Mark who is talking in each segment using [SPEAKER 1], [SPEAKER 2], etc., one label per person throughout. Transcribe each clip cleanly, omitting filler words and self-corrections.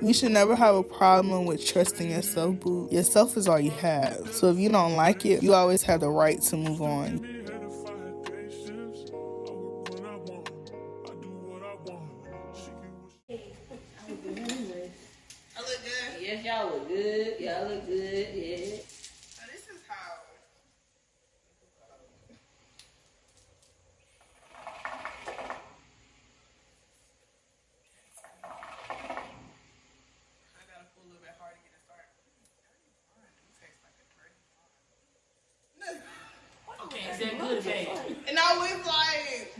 [SPEAKER 1] You should never have a problem with trusting yourself, boo. Yourself is all you have. So if you don't like it, you always have the right to move on.
[SPEAKER 2] I look good?
[SPEAKER 3] Yes, y'all look good. Y'all look good, yeah.
[SPEAKER 2] So this is how. I gotta pull a little bit hard to get it started. It tastes like a great wine.
[SPEAKER 3] Okay, is that good or bad?
[SPEAKER 2] And I was like,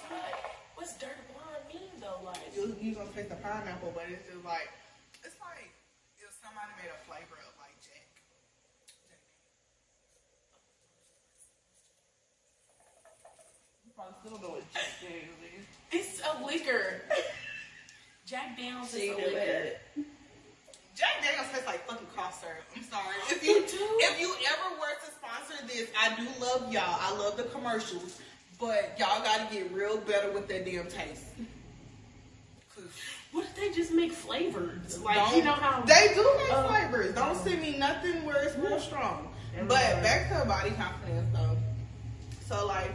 [SPEAKER 2] okay.
[SPEAKER 3] What's dirty blonde mean though? Like
[SPEAKER 2] You gonna taste the pineapple, but it's just like, it's like if somebody made a flavor of like Jack. You probably still don't know what Jack Daniels is.
[SPEAKER 3] it's a liquor. Jack Daniels is a liquor.
[SPEAKER 2] Jack Daniels tastes like fucking cough syrup. I'm sorry. If you ever were to sponsor this, I do love y'all. I love the commercials, but y'all gotta get real better with that damn taste.
[SPEAKER 3] What if they just make flavors? Like, you know how
[SPEAKER 2] they do make flavors. Don't send me nothing where it's real strong. But back to body confidence though. So like,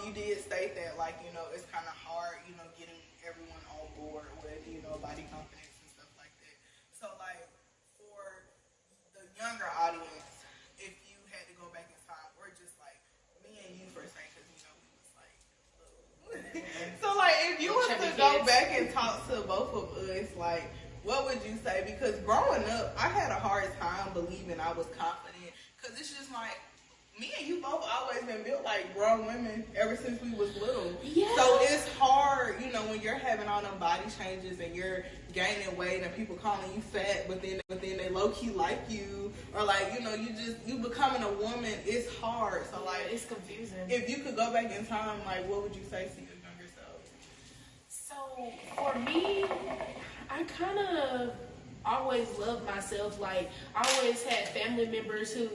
[SPEAKER 2] you did state that like, you know, it's kind of hard, you know, getting everyone on board with, you know, body confidence and stuff like that. So like, for the younger audience, if you had to go back in time, or just like me and you for a second, because you know we was like little. So like, if you were to go back and talk to both of us, like, what would you say? Because growing up, I had a hard time believing I was confident, because it's just like, me and you both always been built like grown women ever since we was little.
[SPEAKER 3] Yeah.
[SPEAKER 2] So it's hard, you know, when you're having all them body changes and you're gaining weight and people calling you fat, but then they low key like you, or like, you know, you becoming a woman. It's hard. So like,
[SPEAKER 3] it's confusing.
[SPEAKER 2] If you could go back in time, like, what would you say to your younger self?
[SPEAKER 3] So for me, I kind of always loved myself. Like, I always had family members who,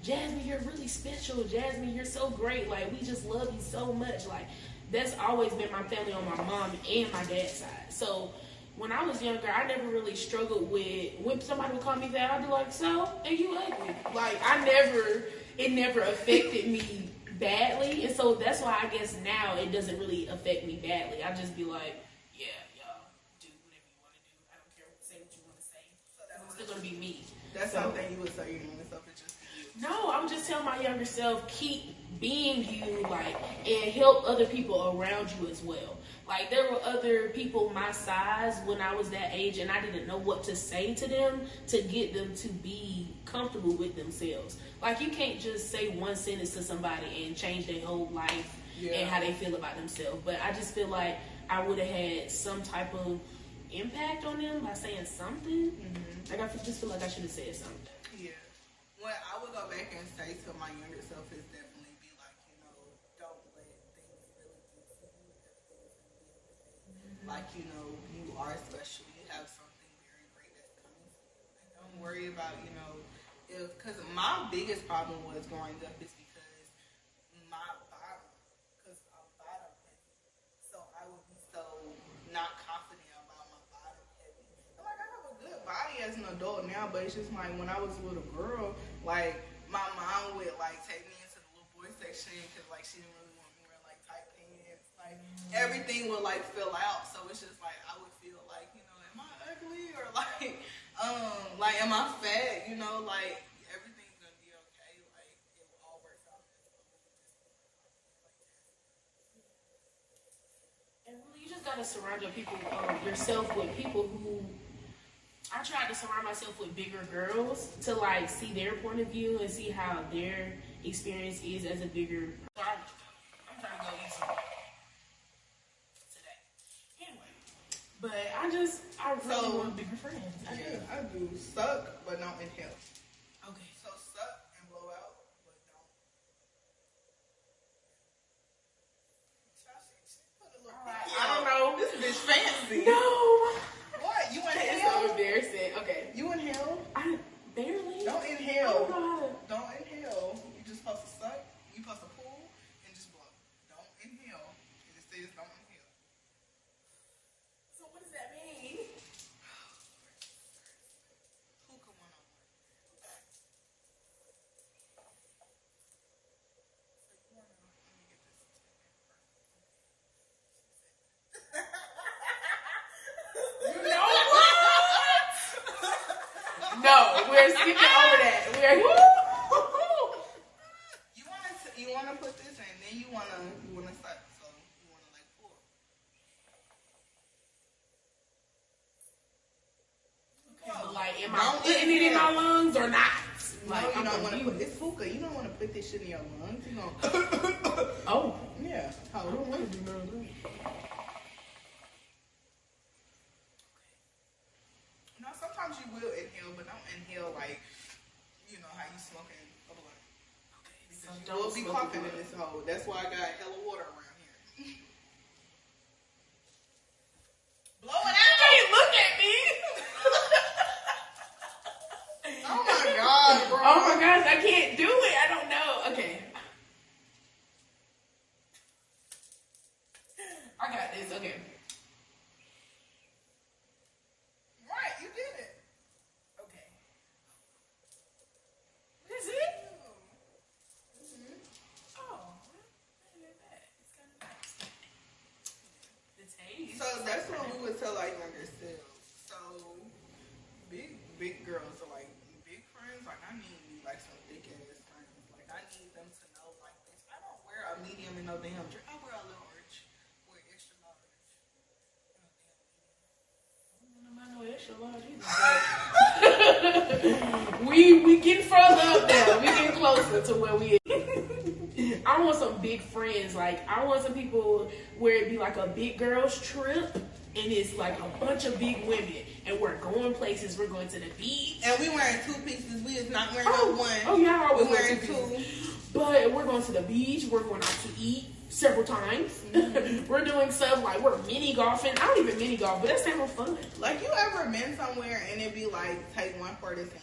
[SPEAKER 3] Jasmine, you're really special. Jasmine, you're so great. Like, we just love you so much. Like, that's always been my family on my mom and my dad's side. So when I was younger, I never really struggled with when somebody would call me fat. I'd be like, so, and you ugly. Like, it never affected me badly. And so that's why I guess now it doesn't really affect me badly. I just be like, yeah, y'all do whatever you want to do. I don't care. Say what you want to say. So that's still going to be me.
[SPEAKER 2] That's something you would say, you know, stuff is just you.
[SPEAKER 3] No, I'm just telling my younger self, keep being you, like, and help other people around you as well. Like, there were other people my size when I was that age, and I didn't know what to say to them to get them to be comfortable with themselves. Like, you can't just say one sentence to somebody and change their whole life and how they feel about themselves. But I just feel like I would have had some type of impact on them by saying something. Mm-hmm. Like, I just feel like I should have said something.
[SPEAKER 2] Yeah. What I would go back and say to my younger self is definitely be like, you know, don't let things really get to you. Like, you know, you are special. You have something very great that's coming to you. And don't worry about, you know, because my biggest problem was growing up is because my bottom, because I'm bottom heavy. So I would be so not confident about my bottom heavy. And like, I have a good body as an adult now, but it's just like when I was a little girl, like my mom would like take me into the little boy section because like she didn't really want me wearing like tight pants. Like everything would like fill out. So it's just like I would feel like, you know, am I ugly or like am I fat? You know, like everything's gonna be okay. Like it will all work out.
[SPEAKER 3] And really, you just gotta surround yourself with people who. I tried to surround myself with bigger girls to like see their point of view and see how their experience is as a bigger. I'm trying to go easy today. Anyway, but I really want bigger friends.
[SPEAKER 2] I do. Suck, but don't inhale.
[SPEAKER 3] Okay.
[SPEAKER 2] So suck and blow out, but don't.
[SPEAKER 3] Right. I don't know.
[SPEAKER 2] This bitch fancy.
[SPEAKER 3] No.
[SPEAKER 2] What? You inhale?
[SPEAKER 3] It's so embarrassing. Okay.
[SPEAKER 2] You inhale?
[SPEAKER 3] I barely.
[SPEAKER 2] Don't inhale.
[SPEAKER 3] Oh,
[SPEAKER 2] don't inhale. You just supposed to suck. You supposed to pull and just blow. Don't inhale. It just says don't inhale.
[SPEAKER 3] So We're skipping over that.
[SPEAKER 2] You wanna put this in, then you wanna start. So you wanna like pull.
[SPEAKER 3] Okay, but like, am I putting it in my lungs or not?
[SPEAKER 2] No,
[SPEAKER 3] Like,
[SPEAKER 2] you don't want to put this hookah. You don't want to put this shit in your lungs. You gonna
[SPEAKER 3] oh
[SPEAKER 2] yeah.
[SPEAKER 3] I don't want to do none of that.
[SPEAKER 2] No, sometimes you will inhale, but don't inhale like you know how you smoking a blunt.
[SPEAKER 3] Okay,
[SPEAKER 2] Because
[SPEAKER 3] so
[SPEAKER 2] you
[SPEAKER 3] don't
[SPEAKER 2] will be
[SPEAKER 3] smoke
[SPEAKER 2] coughing
[SPEAKER 3] a
[SPEAKER 2] in
[SPEAKER 3] blunt.
[SPEAKER 2] this hole. That's why I got hella water around here. Blow it out.
[SPEAKER 3] Hey, look at me.
[SPEAKER 2] Oh my god, bro.
[SPEAKER 3] Oh my gosh, I can't do it. I don't know. Okay. I got this. Okay.
[SPEAKER 2] Right, you did it.
[SPEAKER 3] Okay. Is it? Oh, look at that. It's kind of nice. The taste.
[SPEAKER 2] So that's what we would tell our younger selves. So big girls are like big friends. Like I need me like some thick ass friends. Like I need them to know like this. I don't wear a medium and no damn dress. I wear a large, wear extra large.
[SPEAKER 3] I know extra large either. We getting further up now. We getting closer to where we. I want some big friends. Like I want some people where it be like a big girls trip, and it's like a bunch of big women, and we're going places. We're going to the beach,
[SPEAKER 2] And we wearing two pieces. We is not wearing no one.
[SPEAKER 3] Oh yeah, I
[SPEAKER 2] We
[SPEAKER 3] always
[SPEAKER 2] wearing
[SPEAKER 3] wearing two.
[SPEAKER 2] two.
[SPEAKER 3] But we're going to the beach. We're going out to eat several times. We're doing stuff like we're mini golfing. I don't even mini golf, but that sounds fun.
[SPEAKER 2] Like you ever been somewhere and it be like take one for the team?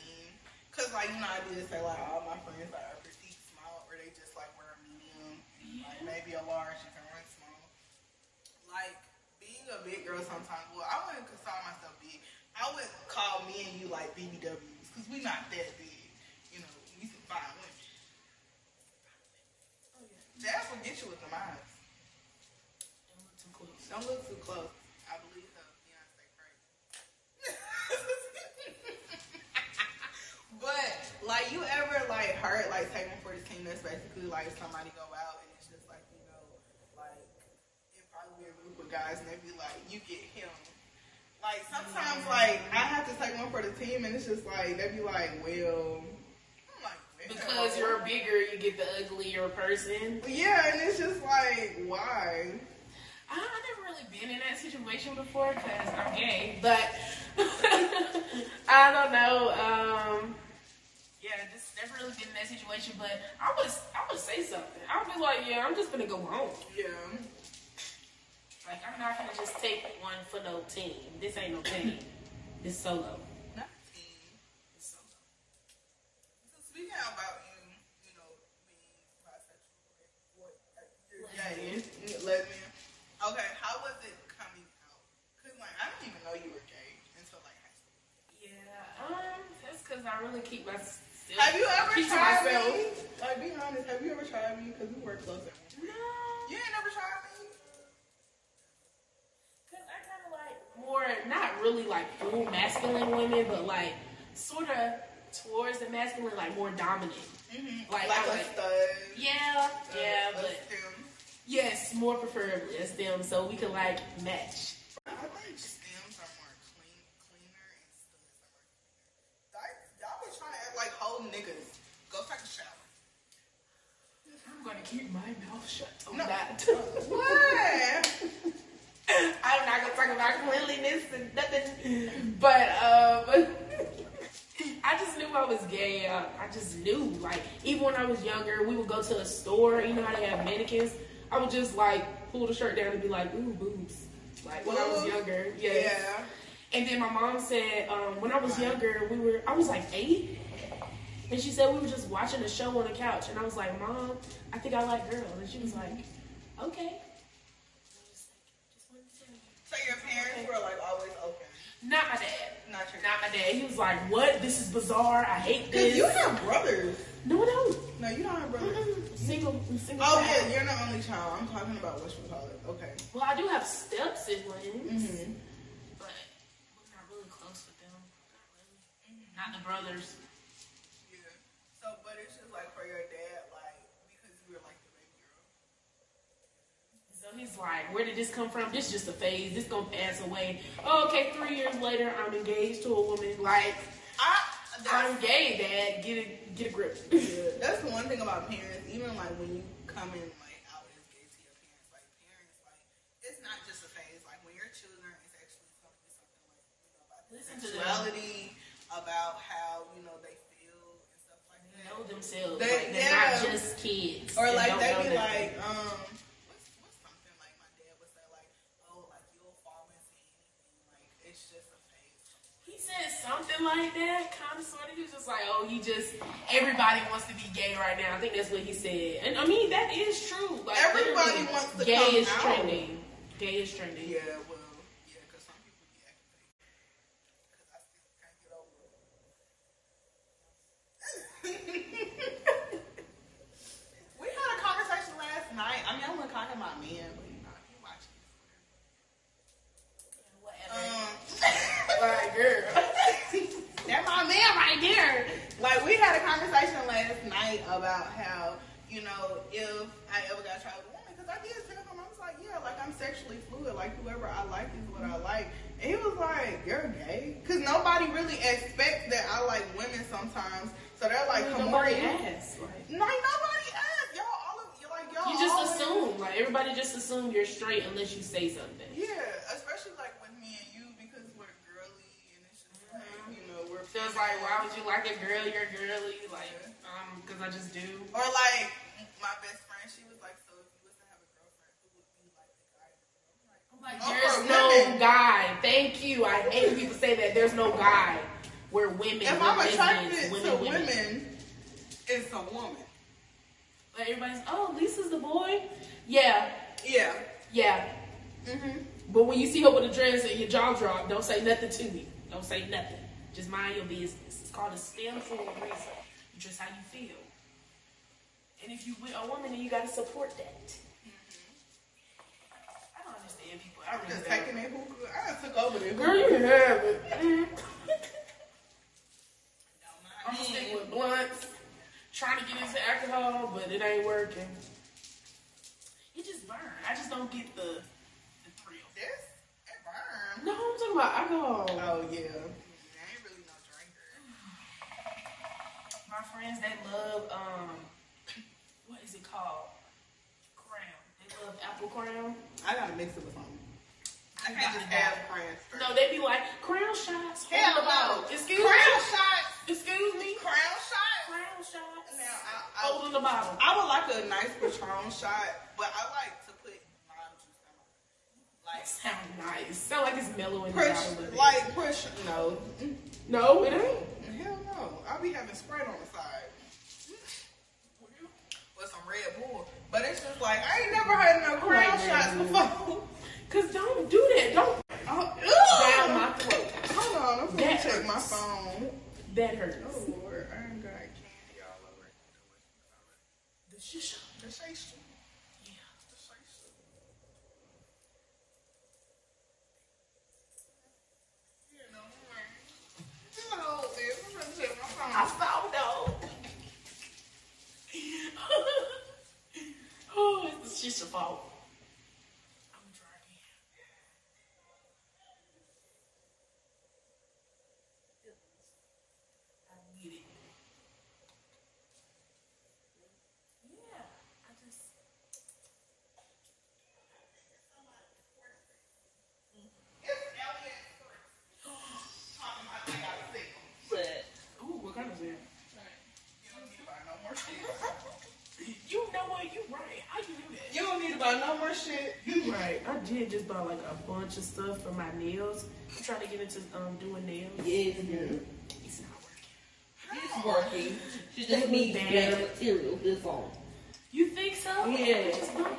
[SPEAKER 2] Cause like you know I do this say like all my friends are petite small or they just like wear a medium, like maybe a large. You can run small. Like being a big girl sometimes. Well, I wouldn't call myself big. I would call me and you like BBWs because we not that big. You know, we some fine women.
[SPEAKER 3] Oh yeah.
[SPEAKER 2] Jazz will get you with the eyes.
[SPEAKER 3] Don't look too close.
[SPEAKER 2] Don't look too close. I believe her Beyonce crazy. But like you ever like heard like take one for the team that's basically like somebody go out and it's just like, you know, like it probably be a group of guys and they be like, you get him. Like sometimes like I have to take one for the team and it's just like they be like, well I'm like, well.
[SPEAKER 3] Because you're bigger, you get the uglier person.
[SPEAKER 2] Yeah, and it's just like, why?
[SPEAKER 3] I've never really been in that situation before because I'm gay, but I don't know. Yeah, just never really been in that situation. But I would say something. I would be like, yeah, I'm just gonna go home.
[SPEAKER 2] Yeah.
[SPEAKER 3] Like I'm not gonna just take one for no team. This ain't no team. It's solo.
[SPEAKER 2] Not team.
[SPEAKER 3] It's solo.
[SPEAKER 2] So speaking about you know, being bisexual, lesbian. Okay, how was it coming out? Cause like I didn't even know you were gay until like high school.
[SPEAKER 3] Yeah, that's because I really keep myself.
[SPEAKER 2] Have you ever
[SPEAKER 3] keep to
[SPEAKER 2] tried
[SPEAKER 3] myself.
[SPEAKER 2] me? Like, be honest. Have you ever tried me? Cause we work closer.
[SPEAKER 3] No.
[SPEAKER 2] You ain't never tried me.
[SPEAKER 3] Cause I kind of like more, not really like full masculine women, but like sort of towards the masculine, like more dominant.
[SPEAKER 2] Mm-hmm.
[SPEAKER 3] Like
[SPEAKER 2] Like
[SPEAKER 3] I
[SPEAKER 2] a
[SPEAKER 3] like,
[SPEAKER 2] stud.
[SPEAKER 3] yeah,
[SPEAKER 2] A
[SPEAKER 3] but
[SPEAKER 2] stem.
[SPEAKER 3] yes, more preferably as them, so we could like match.
[SPEAKER 2] I think stems are more cleaner, and studs are more cleaner. Y'all be trying to act like whole niggas. Go take a shower.
[SPEAKER 3] I'm gonna keep my mouth shut on
[SPEAKER 2] No.
[SPEAKER 3] that.
[SPEAKER 2] What?
[SPEAKER 3] I'm not gonna talk about cleanliness and nothing, but I just knew I was gay. I just knew, like, even when I was younger, we would go to a store. You know how they have mannequins? I would just like pull the shirt down and be like, "Ooh, boobs!" Like when I was younger, yes.
[SPEAKER 2] Yeah.
[SPEAKER 3] And then my mom said, when I was younger, I was like 8. And she said we were just watching a show on the couch. And I was like, Mom, I think I like girls. And she was like, okay.
[SPEAKER 2] So your parents were like always open.
[SPEAKER 3] Not my dad.
[SPEAKER 2] Not your
[SPEAKER 3] Not my dad. He was like, what? This is bizarre. I hate this.
[SPEAKER 2] Cause you have brothers.
[SPEAKER 3] No, I don't.
[SPEAKER 2] No, you don't have brothers.
[SPEAKER 3] Single
[SPEAKER 2] Oh
[SPEAKER 3] child.
[SPEAKER 2] yeah, you're the only child. I'm talking about what you call it. Okay.
[SPEAKER 3] Well, I do have step siblings.
[SPEAKER 2] Mm-hmm.
[SPEAKER 3] But we're not really close with them. Not really. Not the brothers.
[SPEAKER 2] Yeah. So, but it's just like for your dad, like, because you were like the baby girl.
[SPEAKER 3] So he's like, where did this come from? This is just a phase. This gonna pass away. Oh, okay, 3 years later, I'm engaged to a woman. Like, I'm gay, Dad. Get a grip.
[SPEAKER 2] Yeah, that's the one thing about parents. Even like when you come in like out as gay to your parents, like it's not just a phase. Like when your children, it's actually something like about sexuality, about how they feel and stuff like that.
[SPEAKER 3] Know themselves. They're not just kids.
[SPEAKER 2] Or like they be like, what's something like my dad would say like, oh, like you'll fall into anything. Like it's just a phase.
[SPEAKER 3] He said something like that, kind of, sort of. He was just like, oh, everybody wants to be gay right now. I think that's what he said. And I mean, that is true. Like,
[SPEAKER 2] everybody wants to
[SPEAKER 3] gay
[SPEAKER 2] come
[SPEAKER 3] is
[SPEAKER 2] out.
[SPEAKER 3] trending. Gay is trending.
[SPEAKER 2] Yeah, well, yeah, because some people be acting fake. Because I still can't get over it. We had a conversation last night. I mean, I wasn't talking about men, but he watching this.
[SPEAKER 3] Whatever. Like, girl.
[SPEAKER 2] That's my man right there. Like, we had a conversation last night about how, if I ever got tried with a woman, because I did tell him, I was like, yeah, like, I'm sexually fluid. Like, whoever I like is what I like. And he was like, you're gay? Because nobody really expects that I like women sometimes. So they're like,
[SPEAKER 3] nobody asks.
[SPEAKER 2] Nobody asks. Y'all
[SPEAKER 3] you just assume. Like, everybody just assume you're straight unless you say something.
[SPEAKER 2] Yeah, especially like with me and you, because we're girly and it's just like, we're.
[SPEAKER 3] So it's like, why would you like a girl? You're girly. Like, because I just do.
[SPEAKER 2] Or like, my best friend, she was like, so if you was to have a girlfriend, who would be like the guy? I'm like,
[SPEAKER 3] there's no guy. Thank you. I hate when people say that. There's no guy. We're women.
[SPEAKER 2] If I'm attracted to women, it's a woman.
[SPEAKER 3] Like everybody's, oh, Lisa's the boy. Yeah.
[SPEAKER 2] Yeah.
[SPEAKER 3] Yeah. But when you see her with a dress and your jaw drop, don't say nothing to me. Don't say nothing. Just mind your business. It's called a stem for a reason. Just how you feel. And if you with a woman, then you gotta support that. I don't understand people. I really
[SPEAKER 2] just taking it hookah. I took over there.
[SPEAKER 3] Girl, you can have it. I'm gonna stick with blunts. Trying to get into alcohol, but it ain't working. It just burns. I just don't get the thrill.
[SPEAKER 2] It burns.
[SPEAKER 3] No, I'm talking about alcohol.
[SPEAKER 2] Oh, yeah. I ain't really no drinker.
[SPEAKER 3] My friends, they love, what is it called? Crown. They love apple crown.
[SPEAKER 2] I gotta mix it with something. I can't just have Crown straight.
[SPEAKER 3] No, they be like, Crown shots.
[SPEAKER 2] Hell no.
[SPEAKER 3] Excuse
[SPEAKER 2] Crown
[SPEAKER 3] me?
[SPEAKER 2] shots.
[SPEAKER 3] Excuse me?
[SPEAKER 2] Crown shots.
[SPEAKER 3] Crown shots.
[SPEAKER 2] Now,
[SPEAKER 3] Holding the bottle.
[SPEAKER 2] I would like a nice Patron shot, but I like to put lime juice in my
[SPEAKER 3] Like, sound nice. Sound like it's mellow in the
[SPEAKER 2] push,
[SPEAKER 3] bottle.
[SPEAKER 2] like push. No.
[SPEAKER 3] No, it ain't.
[SPEAKER 2] Hell no. I'll be having Sprite on the side. With some Red Bull. But it's just like, I ain't never had no Crown shots before.
[SPEAKER 3] Cause don't do that. Don't down my throat.
[SPEAKER 2] Hold on, I'm gonna check my phone.
[SPEAKER 3] That hurts.
[SPEAKER 2] Oh Lord, I ain't got candy all over it.
[SPEAKER 3] The shisha.
[SPEAKER 2] The shisha.
[SPEAKER 3] Yeah.
[SPEAKER 2] The shisha. You know, hold this. I'm gonna check my phone.
[SPEAKER 3] I saw though. Oh, it's the shisha fault.
[SPEAKER 2] No more shit.
[SPEAKER 3] You right. I did just buy like a bunch of stuff for my nails. I'm trying to get into doing nails.
[SPEAKER 4] Yes,
[SPEAKER 3] It's not working.
[SPEAKER 4] it's working. She just needs better material. This on.
[SPEAKER 3] You think so?
[SPEAKER 4] Yeah.
[SPEAKER 3] Just don't.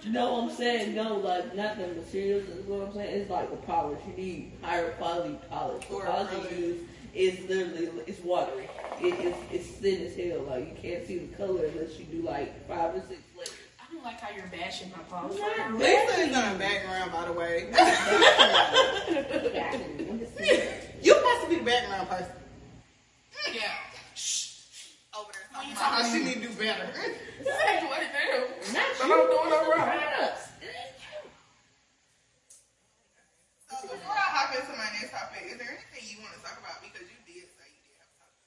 [SPEAKER 4] No, I'm saying no, like not the materials. Is what I'm saying. It's like the polish. You need higher quality polish. The polish you use is literally it's watery. It's thin as hell. Like you can't see the color unless you do like 5 or 6 layers.
[SPEAKER 3] I don't like how you're bashing my polish.
[SPEAKER 2] Lisa is on the background, by the way. You have to be the background person. better.
[SPEAKER 3] Exactly. Damn.
[SPEAKER 4] Not
[SPEAKER 3] I'm
[SPEAKER 4] you.
[SPEAKER 3] doing all right.
[SPEAKER 2] So before I hop into my next topic, is there anything you want to talk about? Because you did say you did have a topic.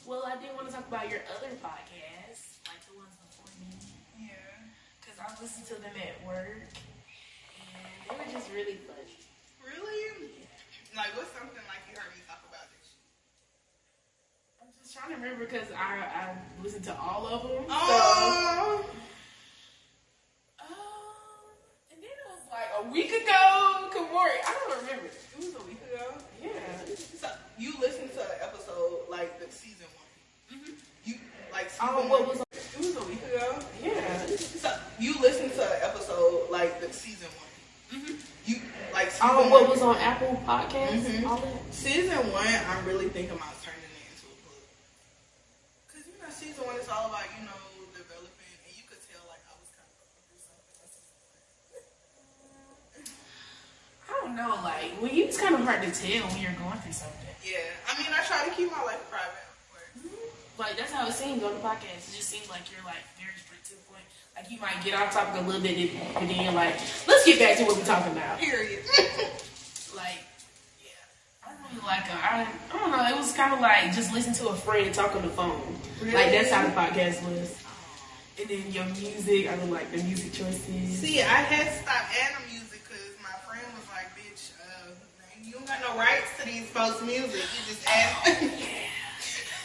[SPEAKER 3] Well, I did want to talk about your other podcasts, like the ones before me.
[SPEAKER 2] Yeah.
[SPEAKER 3] Because I listened to them at work, and they were just really funny.
[SPEAKER 2] Really? Like, what's something like you heard me talk about this?
[SPEAKER 3] I'm just trying to remember because I listened to all of them.
[SPEAKER 2] Oh.
[SPEAKER 3] And then it was like a week ago. Kamori, I don't remember.
[SPEAKER 2] It was a week ago.
[SPEAKER 3] Yeah.
[SPEAKER 2] So you listened to an episode like the season 1.
[SPEAKER 3] Mm-hmm.
[SPEAKER 2] You like season
[SPEAKER 3] Oh,
[SPEAKER 2] 1.
[SPEAKER 3] what was on?
[SPEAKER 2] It was a week ago.
[SPEAKER 3] Yeah.
[SPEAKER 2] So you listened to an episode like the season 1.
[SPEAKER 3] Mm-hmm.
[SPEAKER 2] You like season
[SPEAKER 3] Oh,
[SPEAKER 2] 1.
[SPEAKER 3] what was on Apple Podcasts?
[SPEAKER 2] Mhm.
[SPEAKER 3] All that.
[SPEAKER 2] Season 1, I'm really thinking about turning it into a book. Cause you know, season 1 is all about developing, and you could tell like I was kind of going through something.
[SPEAKER 3] I don't know, like, well, it's kind of hard to tell when you're going through something.
[SPEAKER 2] Yeah, I mean, I try to keep my life private, of course.
[SPEAKER 3] Like, that's how it seems on the podcast. It just seems like you're, like, very straight to the point. Like, you might get off topic a little bit, but then you're like, let's get back to what we're talking about.
[SPEAKER 2] Period.
[SPEAKER 3] Like, yeah. I really like it. I don't know, it was kind of like just listen to a friend talk on the phone.
[SPEAKER 2] Really?
[SPEAKER 3] Like, that's how the podcast was. And then your music, I really like the music choices.
[SPEAKER 2] See, I had to stop adding music because my friend was like, bitch, you don't got no rights to these folks' music. You just add.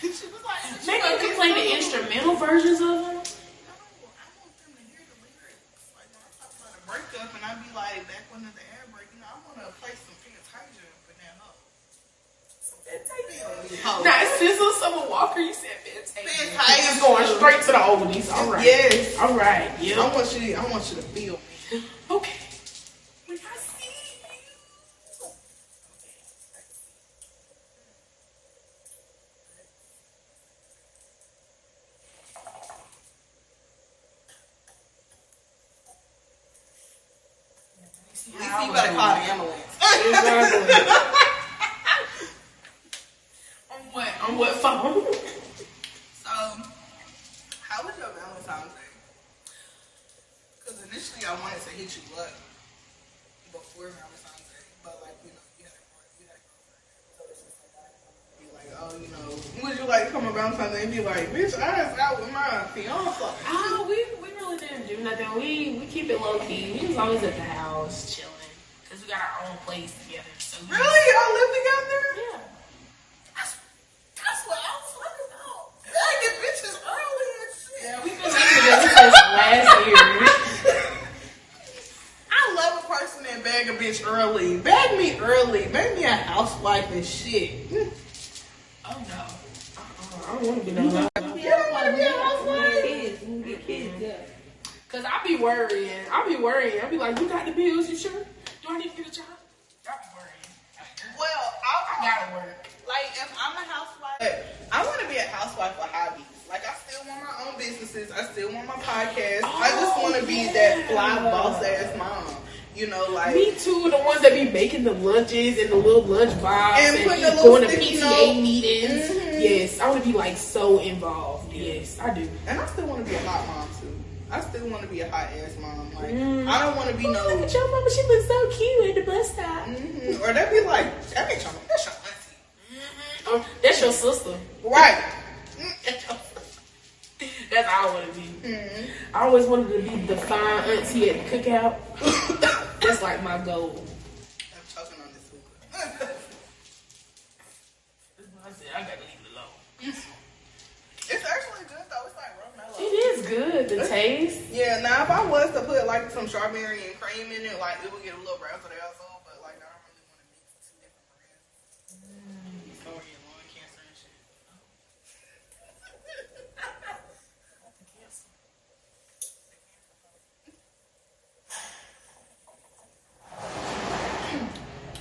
[SPEAKER 2] She was like,
[SPEAKER 3] Maybe you could play the instrumental versions of them.
[SPEAKER 2] No, I want them to hear the lyrics. Like when I talk about a breakup and I be like, back when the ad break, I want to play some Fantasia for that hoe.
[SPEAKER 3] Not Sizzle, Summer Walker, you said Fantasia.
[SPEAKER 2] Fantasia.
[SPEAKER 3] It's going straight to the oldies. All right.
[SPEAKER 2] Yes.
[SPEAKER 3] All right. Yep.
[SPEAKER 2] I want you to feel me.
[SPEAKER 3] Okay. When I see you.
[SPEAKER 2] You better call the ambulance.
[SPEAKER 3] Exactly. On what phone?
[SPEAKER 2] So, how was your Valentine's Day? Because initially I wanted to hit you up before Valentine's Day, but like you had a girlfriend, so it's just like I be like, oh, would you like come on Valentine's Day and be like, bitch, I was out with my fiance.
[SPEAKER 3] Oh, we really didn't do nothing. We keep it low key. We was always at the house chilling because we got our own place together. So
[SPEAKER 2] Really? Y'all live together?
[SPEAKER 3] Yeah.
[SPEAKER 2] That's what I was talking about. I get bitches early and shit.
[SPEAKER 3] Yeah, we've been living together since last year.
[SPEAKER 2] I love a person that bag a bitch early. Bag me early. Bag me a housewife and shit.
[SPEAKER 3] Oh no. I don't want to be no house.
[SPEAKER 2] You don't want to be a housewife?
[SPEAKER 4] Kids, you get kids, yeah.
[SPEAKER 3] Cause I be worrying. I be like, you got the bills? You sure? Do I need to get a job? I be worrying.
[SPEAKER 2] Well,
[SPEAKER 3] I gotta work.
[SPEAKER 2] like if I'm a housewife, I want to be a housewife for hobbies. Like I still want my own businesses. I still want my podcast. I just want to be that fly boss ass mom. Like
[SPEAKER 3] Me too. The ones that be making the lunches and the little lunch box
[SPEAKER 2] And putting the little
[SPEAKER 3] going to
[SPEAKER 2] sticky
[SPEAKER 3] PTA
[SPEAKER 2] note.
[SPEAKER 3] meetings.
[SPEAKER 2] Mhm.
[SPEAKER 3] Yes, I want to be like so involved. Yes, I do.
[SPEAKER 2] And I still want to be a hot mom too. I still want to be a hot ass mom. Like I don't want to be no.
[SPEAKER 3] Look at your mama. She looks so cute at the bus stop.
[SPEAKER 2] Mhm. Or they be like, that ain't your mom. That's your auntie.
[SPEAKER 3] That's your sister.
[SPEAKER 2] Right.
[SPEAKER 3] That's how I want to be.
[SPEAKER 2] Mhm.
[SPEAKER 3] I always wanted to be the fine auntie at the cookout. That's like my goal.
[SPEAKER 2] I'm choking on this hookah.
[SPEAKER 3] I said I gotta leave it alone.
[SPEAKER 2] It's actually good though. It's like real mellow.
[SPEAKER 3] It is good. The taste.
[SPEAKER 2] Yeah, now if I was to put like some strawberry and cream in it, like it would get a little razzle dazzle, but like I don't really want to mix two different brands. So you lung cancer and shit.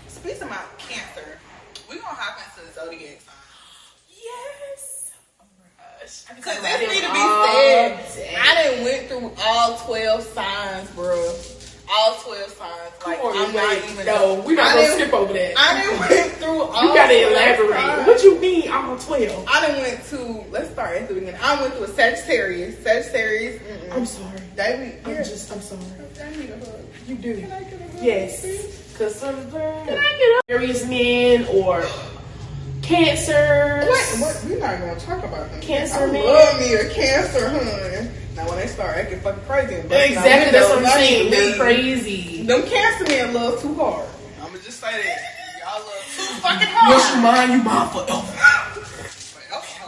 [SPEAKER 2] Speaking about cancer, we're gonna hop into the zodiac sign.
[SPEAKER 3] Yes. Oh my gosh.
[SPEAKER 2] Cause this need to be said. I done went through all 12 signs, bro. all 12 signs. Like, I'm not even.
[SPEAKER 3] No, we're not gonna skip over that.
[SPEAKER 2] I done went through all.
[SPEAKER 3] You gotta elaborate. What you mean, all 12?
[SPEAKER 2] I done went to. Let's start at the beginning. I went to a Sagittarius. Sagittarius.
[SPEAKER 3] I'm sorry. I'm sorry.
[SPEAKER 2] I need a hug.
[SPEAKER 3] You do.
[SPEAKER 2] Can I get a hug?
[SPEAKER 3] Yes.
[SPEAKER 2] Please?
[SPEAKER 3] Cause can I get a Aquarius men or Cancers?
[SPEAKER 2] What? We're not gonna talk about them.
[SPEAKER 3] Cancer
[SPEAKER 2] I
[SPEAKER 3] man.
[SPEAKER 2] love me a Cancer, hun. Now when they start acting fucking crazy,
[SPEAKER 3] Exactly, that's what I'm saying. They're crazy.
[SPEAKER 2] Them Cancer men love too hard. I'ma just say that. Y'all love too fucking hard.
[SPEAKER 3] Once you mine, you mine forever.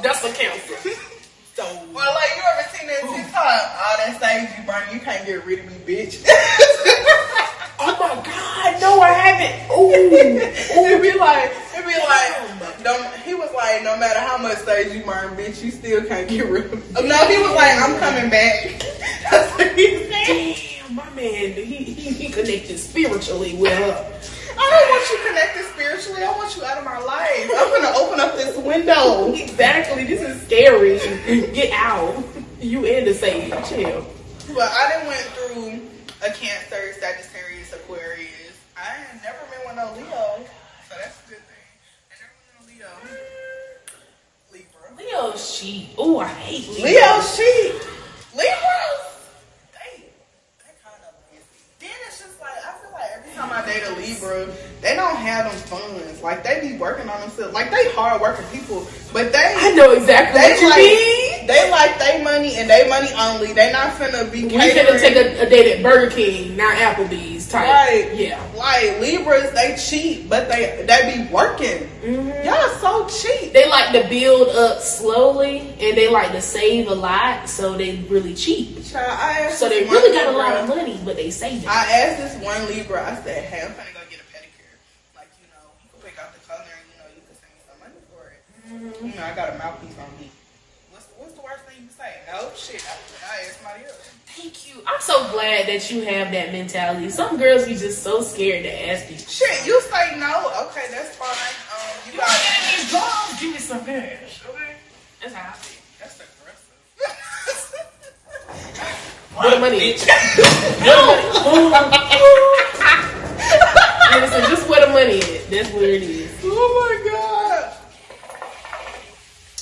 [SPEAKER 3] That's a Cancer. So,
[SPEAKER 2] well, like you ever seen that TikTok? All that sage you burn, you can't get rid of me, bitch.
[SPEAKER 3] oh my God, no, I haven't. Ooh.
[SPEAKER 2] It be like, he was like, no matter how much stage you burn, bitch, you still can't get rid of me. No, he was like, I'm coming back. That's what he said.
[SPEAKER 3] Damn, my man, he connected spiritually with her.
[SPEAKER 2] I don't want you connected spiritually. I want you out of my life. I'm gonna open up this window.
[SPEAKER 3] Exactly. This is scary. Get out. You and the sage. Chill.
[SPEAKER 2] But I done went through a Cancer, Sagittarius, Aquarius. I ain't never been with no Leo, so that's a good thing. I never been with no Leo. Libra.
[SPEAKER 3] Leo's cheap. Oh, I hate Leo.
[SPEAKER 2] Leo's cheap. Libras. They kind of busy. Then it's just like I feel like every time I date a Libra, they don't have them funds. Like they be working on themselves. Like they hard working people, but
[SPEAKER 3] I know exactly what you mean.
[SPEAKER 2] They like they money and they money only. They not finna be.
[SPEAKER 3] We finna take a date at Burger King, not Applebee's type.
[SPEAKER 2] Right.
[SPEAKER 3] Yeah.
[SPEAKER 2] Like Libras, they cheap, but they be working.
[SPEAKER 3] Mm-hmm.
[SPEAKER 2] Y'all so cheap.
[SPEAKER 3] They like to build up slowly, and they like to save a lot, so they really cheap.
[SPEAKER 2] Child,
[SPEAKER 3] so they really got a lot of money, but they save it.
[SPEAKER 2] I asked this one Libra. I said, "Hey, I'm finna go get a pedicure. Like, you know, you can pick out the color, and you can send me some money for it. Mm-hmm. I got a mouthpiece on me. What's the worst thing you can say? No shit. I asked somebody else.
[SPEAKER 3] Thank you. I'm so glad that you have that mentality. Some girls be just so scared to ask people.
[SPEAKER 2] Shit, you say no. Okay, that's fine. You got
[SPEAKER 3] these jobs. Give me some cash. Okay, that's how I feel.
[SPEAKER 2] That's aggressive.
[SPEAKER 3] Where the money is? Listen, just where the money is. That's where it is.
[SPEAKER 2] Oh my God.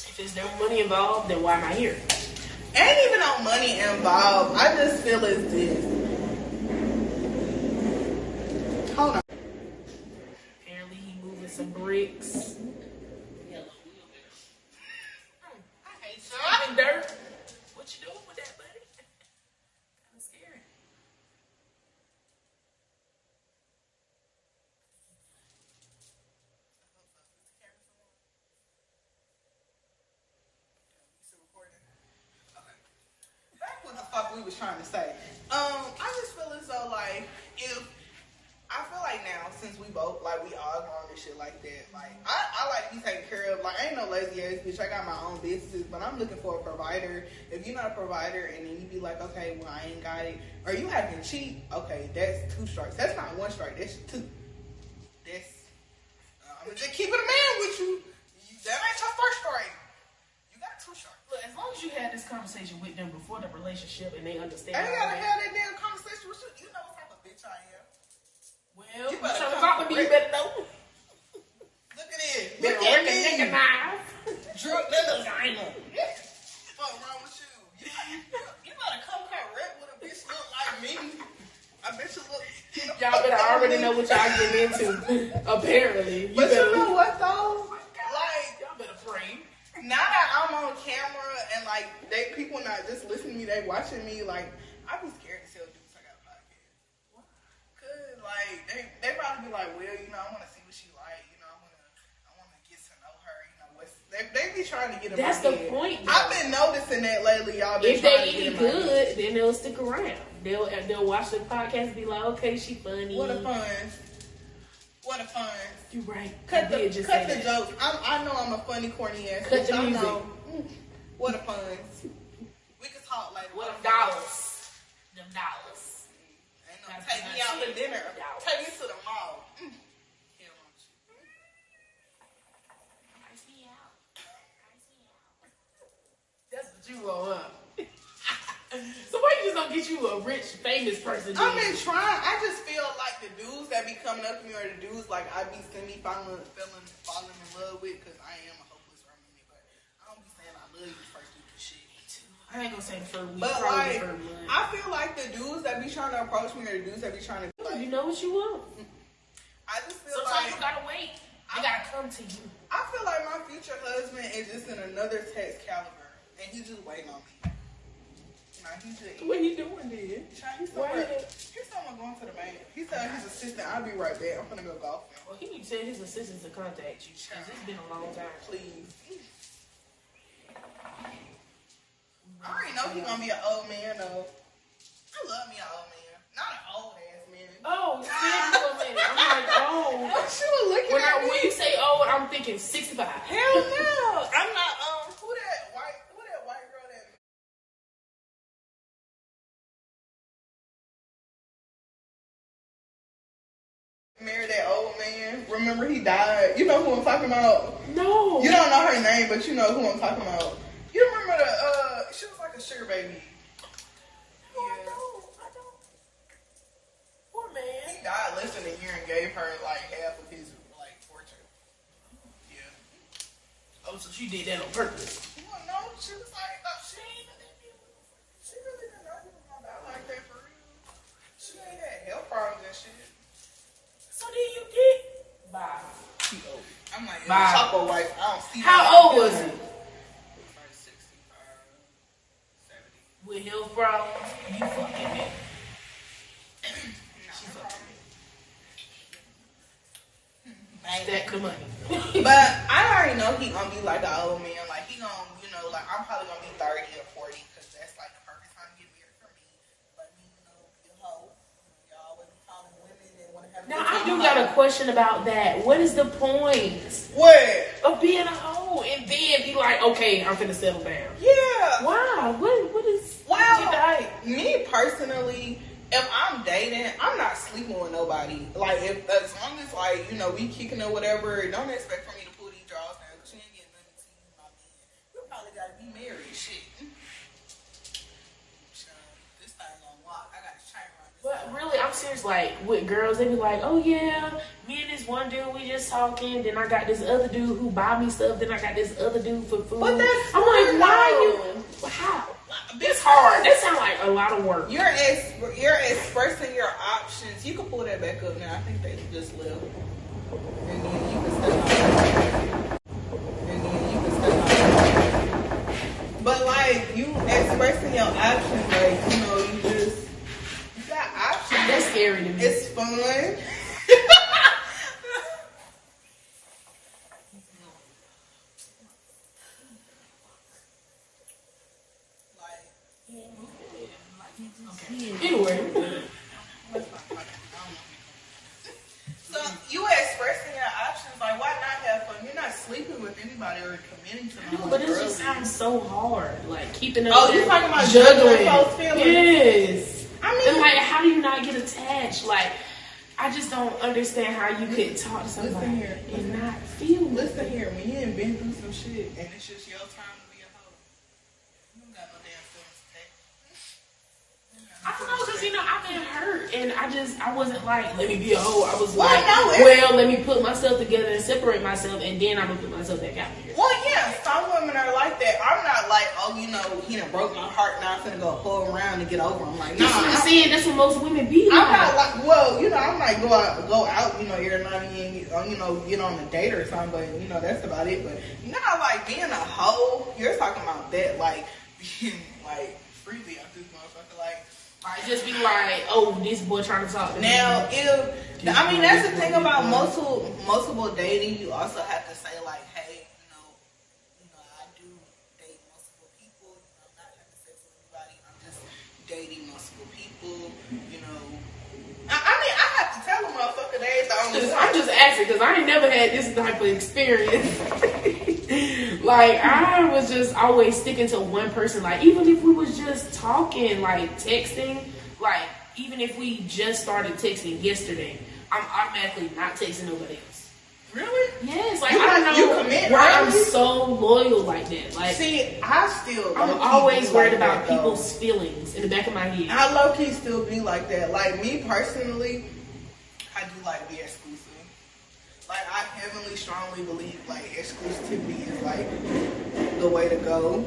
[SPEAKER 3] If there's no money involved, then why am I here?
[SPEAKER 2] Ain't even no money involved. I just feel it's this. Hold on.
[SPEAKER 3] Apparently he moving some bricks. I hate you. In dirt. What you doing with that, buddy? I'm scared.
[SPEAKER 2] What the fuck we was trying to say. I just feel as though like I feel like now since we both like we all grown and shit like that, like I like to be taken care of. Like I ain't no lazy ass bitch. I got my own businesses, but I'm looking for a provider. If you're not a provider and then you be like, okay, well I ain't got it, or you having cheat, okay, that's 2 strikes. That's not 1 strike. That's 2. That's I'm just keeping a man with you. That ain't your first strike. You got 2 strikes.
[SPEAKER 3] Look, as long as you had this conversation with them before the relationship and they understand.
[SPEAKER 2] I ain't gotta have that damn conversation with you. You know what type of bitch I am.
[SPEAKER 3] Well,
[SPEAKER 2] You
[SPEAKER 3] you
[SPEAKER 2] better
[SPEAKER 3] trying to
[SPEAKER 2] come
[SPEAKER 3] talk to me, you better know.
[SPEAKER 2] Look at it.
[SPEAKER 3] Better
[SPEAKER 2] Look at
[SPEAKER 3] work the
[SPEAKER 2] me.
[SPEAKER 3] nigga knife.
[SPEAKER 2] Drunk that vagina. What's wrong with you? You better come correct with a bitch look like me. I bet you look.
[SPEAKER 3] Y'all better already know what y'all getting into. Apparently.
[SPEAKER 2] But you know what though? Like,
[SPEAKER 3] y'all better pray.
[SPEAKER 2] now that I'm on camera and like people not just listening to me, they watching me. Like, I be scared to tell dudes I got a podcast. Why? Cause like they probably be like, well, you know, I want to see what she like. You know, I want to get to know her. You know, they be trying to get in
[SPEAKER 3] That's
[SPEAKER 2] my
[SPEAKER 3] the
[SPEAKER 2] head.
[SPEAKER 3] point, though.
[SPEAKER 2] I've been noticing that lately. Y'all been
[SPEAKER 3] If
[SPEAKER 2] trying
[SPEAKER 3] they
[SPEAKER 2] to get
[SPEAKER 3] eat
[SPEAKER 2] in my head.
[SPEAKER 3] good, then they'll stick around. They'll watch the podcast and be like, okay, she funny.
[SPEAKER 2] What a fun. What a fun.
[SPEAKER 3] You right.
[SPEAKER 2] Cut the
[SPEAKER 3] jokes.
[SPEAKER 2] I know I'm a funny, corny ass
[SPEAKER 3] Cut
[SPEAKER 2] bitch.
[SPEAKER 3] the
[SPEAKER 2] I
[SPEAKER 3] music.
[SPEAKER 2] know. What a fun. We can talk later.
[SPEAKER 3] What
[SPEAKER 2] a
[SPEAKER 3] them
[SPEAKER 2] fun.
[SPEAKER 3] dollars? Them dollars.
[SPEAKER 2] Ain't no take me out to dinner. Take me to the mall. Hell, won't you?
[SPEAKER 3] Price me out. Price me out. That's what you want, huh? So So why you just don't get you a rich, famous person?
[SPEAKER 2] I've been trying. I just feel like the dudes that be coming up to me or the dudes like I be falling in love with because I am a hopeless romantic. But I don't be saying I love you first do the shit. Me too.
[SPEAKER 3] I ain't gonna say the first week.
[SPEAKER 2] But
[SPEAKER 3] probably
[SPEAKER 2] like,
[SPEAKER 3] the first month.
[SPEAKER 2] I feel like the dudes that be trying to approach me or the dudes that be trying to like,
[SPEAKER 3] You know what you want.
[SPEAKER 2] I just feel
[SPEAKER 3] Sometimes
[SPEAKER 2] like
[SPEAKER 3] you gotta wait. I gotta come to you.
[SPEAKER 2] I feel like my future husband is just in another text caliber, and he's just waiting on me. Nah, he's just
[SPEAKER 3] What he doing then?
[SPEAKER 2] He's someone going to the bank. He's telling his assistant, "I'll be right back. I'm gonna go golfing."
[SPEAKER 3] Well, he need to tell his assistants to contact you because it's been a long time.
[SPEAKER 2] Please. I already know he's gonna be an old man though. I love me an old man, not an old ass man.
[SPEAKER 3] Oh, seriously, for a minute. I'm like, oh.
[SPEAKER 2] She was looking at me.
[SPEAKER 3] When you say old, I'm thinking 65.
[SPEAKER 2] Hell no. I'm not. Who that white girl that? Married that old man. Remember he died. You know who I'm talking about?
[SPEAKER 3] No.
[SPEAKER 2] You don't know her name, but you know who I'm talking about. You remember she was like a sugar baby.
[SPEAKER 3] Oh, yeah. I don't. Poor man.
[SPEAKER 2] He died less than a year and gave her like half of his like fortune. Yeah.
[SPEAKER 3] Oh, so she did that on purpose.
[SPEAKER 2] Well, no, she was like, she ain't she really didn't know he was gonna die like that for real. She ain't had health problems and shit.
[SPEAKER 3] So then you did? Bye. She old.
[SPEAKER 2] I'm like,
[SPEAKER 3] Bye.
[SPEAKER 2] Choco wife. I don't see.
[SPEAKER 3] How old was he?
[SPEAKER 2] Like 65, 70.
[SPEAKER 3] With health problems, you fucking him. She fucking him. Stack the money.
[SPEAKER 2] But I already know he gonna be like an old man. Like he gonna, like I'm probably gonna be 30 or 40 because that's like the perfect time to get married for me. Let me, be a hoe. Y'all always be calling women and want to have.
[SPEAKER 3] Now I do got a question about that. What is the point?
[SPEAKER 2] What?
[SPEAKER 3] Of being a hoe and then be like, okay, I'm finna settle down.
[SPEAKER 2] Yeah.
[SPEAKER 3] Why? What is?
[SPEAKER 2] Well, me personally, if I'm dating, I'm not sleeping with nobody. Like, as long as, like, we kicking or whatever, don't expect for me to pull these draws down because you ain't getting nothing to you, my man. You probably got to be married, shit. So, this thing gonna walk. I got to chain around this.
[SPEAKER 3] But really, I'm serious. Like, with girls, they be like, oh, yeah, me and this one dude, we just talking. Then I got this other dude who buy me stuff. Then I got this other dude for food.
[SPEAKER 2] But that's
[SPEAKER 3] I'm like, why you? How? It's hard. That sounds like a lot of work.
[SPEAKER 2] You're expressing your options. You can pull that back up now. I think they just left. And then you can stay. But like you expressing your options, like you got options.
[SPEAKER 3] That's scary to me.
[SPEAKER 2] It's fun.
[SPEAKER 3] Anyway.
[SPEAKER 2] So you expressing your options, like why not have fun? You're not sleeping with anybody or committing to no.
[SPEAKER 3] But it just sounds so hard. Like keeping up.
[SPEAKER 2] Oh, you talking about juggling folks' feelings?
[SPEAKER 3] Yes.
[SPEAKER 2] I mean,
[SPEAKER 3] and like, how do you not get attached? Like, I just don't understand how you could talk to somebody and not feel.
[SPEAKER 2] Listen here, when you ain't been through some shit and it's just your time to be a hoe, you don't got no damn feelings to take.
[SPEAKER 3] I don't know, because, I've been hurt, and I wasn't like, let me be a hoe. I was
[SPEAKER 2] Well,
[SPEAKER 3] like,
[SPEAKER 2] no,
[SPEAKER 3] let me put myself together and separate myself, and then I'm going to put myself back out here.
[SPEAKER 2] Well, yeah, some women are like that. I'm not like, he done broke my heart, now I'm finna go pull around and get over him. Like,
[SPEAKER 3] That's what I'm saying. That's what most women be like.
[SPEAKER 2] I'm not like, well, I'm like, go out, every night and, get on a date or something, but, that's about it. But, not like being a hoe, you're talking about that, like, being, like, freely out this motherfucker, like,
[SPEAKER 3] I just be like, oh, this boy trying to talk to me.
[SPEAKER 2] now, that's the thing about multiple dating. You also have to say like, hey, I do date multiple people. I'm not having sex with anybody. I'm just dating multiple people. I have to tell a motherfucker they ain't the only one.
[SPEAKER 3] I'm just asking because I ain't never had this type of experience. Like, I was just always sticking to one person. Like, even if we was just talking, like, texting, like, even if we just started texting yesterday, I'm automatically not texting nobody else.
[SPEAKER 2] Really?
[SPEAKER 3] Yes, like
[SPEAKER 2] You
[SPEAKER 3] I don't know
[SPEAKER 2] commit
[SPEAKER 3] why I'm
[SPEAKER 2] early?
[SPEAKER 3] so loyal like that. Like,
[SPEAKER 2] see, I'm
[SPEAKER 3] always worried about people's feelings in the back of my head.
[SPEAKER 2] I low key still be like that. Like me personally, I do like be exclusive. Like I heavily strongly believe like exclusivity is like the way to go.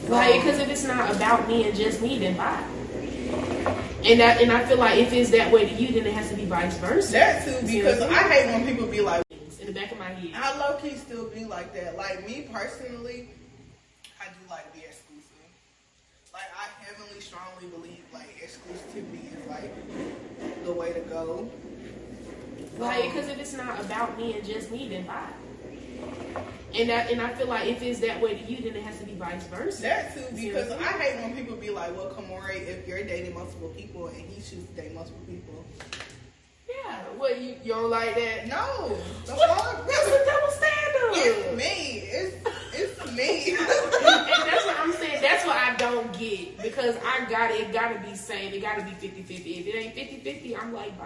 [SPEAKER 3] Like, because if it's not about me and just me, then bye. And I feel like if it's that way to you, then it has to be vice versa.
[SPEAKER 2] That too, because I hate when people be like,
[SPEAKER 3] in the back of my head.
[SPEAKER 2] I low key still be like that. Like me personally, I do like be exclusive. Like I heavily strongly believe like exclusivity is like the way to go.
[SPEAKER 3] Like, because if it's not about me and just me, then bye. And I feel like if it's that way to you, then it has to be vice versa.
[SPEAKER 2] That too, because I hate when people be like, well, Kamore, if you're dating multiple people and he chooses to date multiple people.
[SPEAKER 3] Yeah, what, you don't like that?
[SPEAKER 2] No.
[SPEAKER 3] That's a double standard.
[SPEAKER 2] It's me. It's me.
[SPEAKER 3] And that's what I'm saying. That's what I don't get. Because it gotta be same. It gotta be 50-50. If it ain't 50-50, I'm like, bye.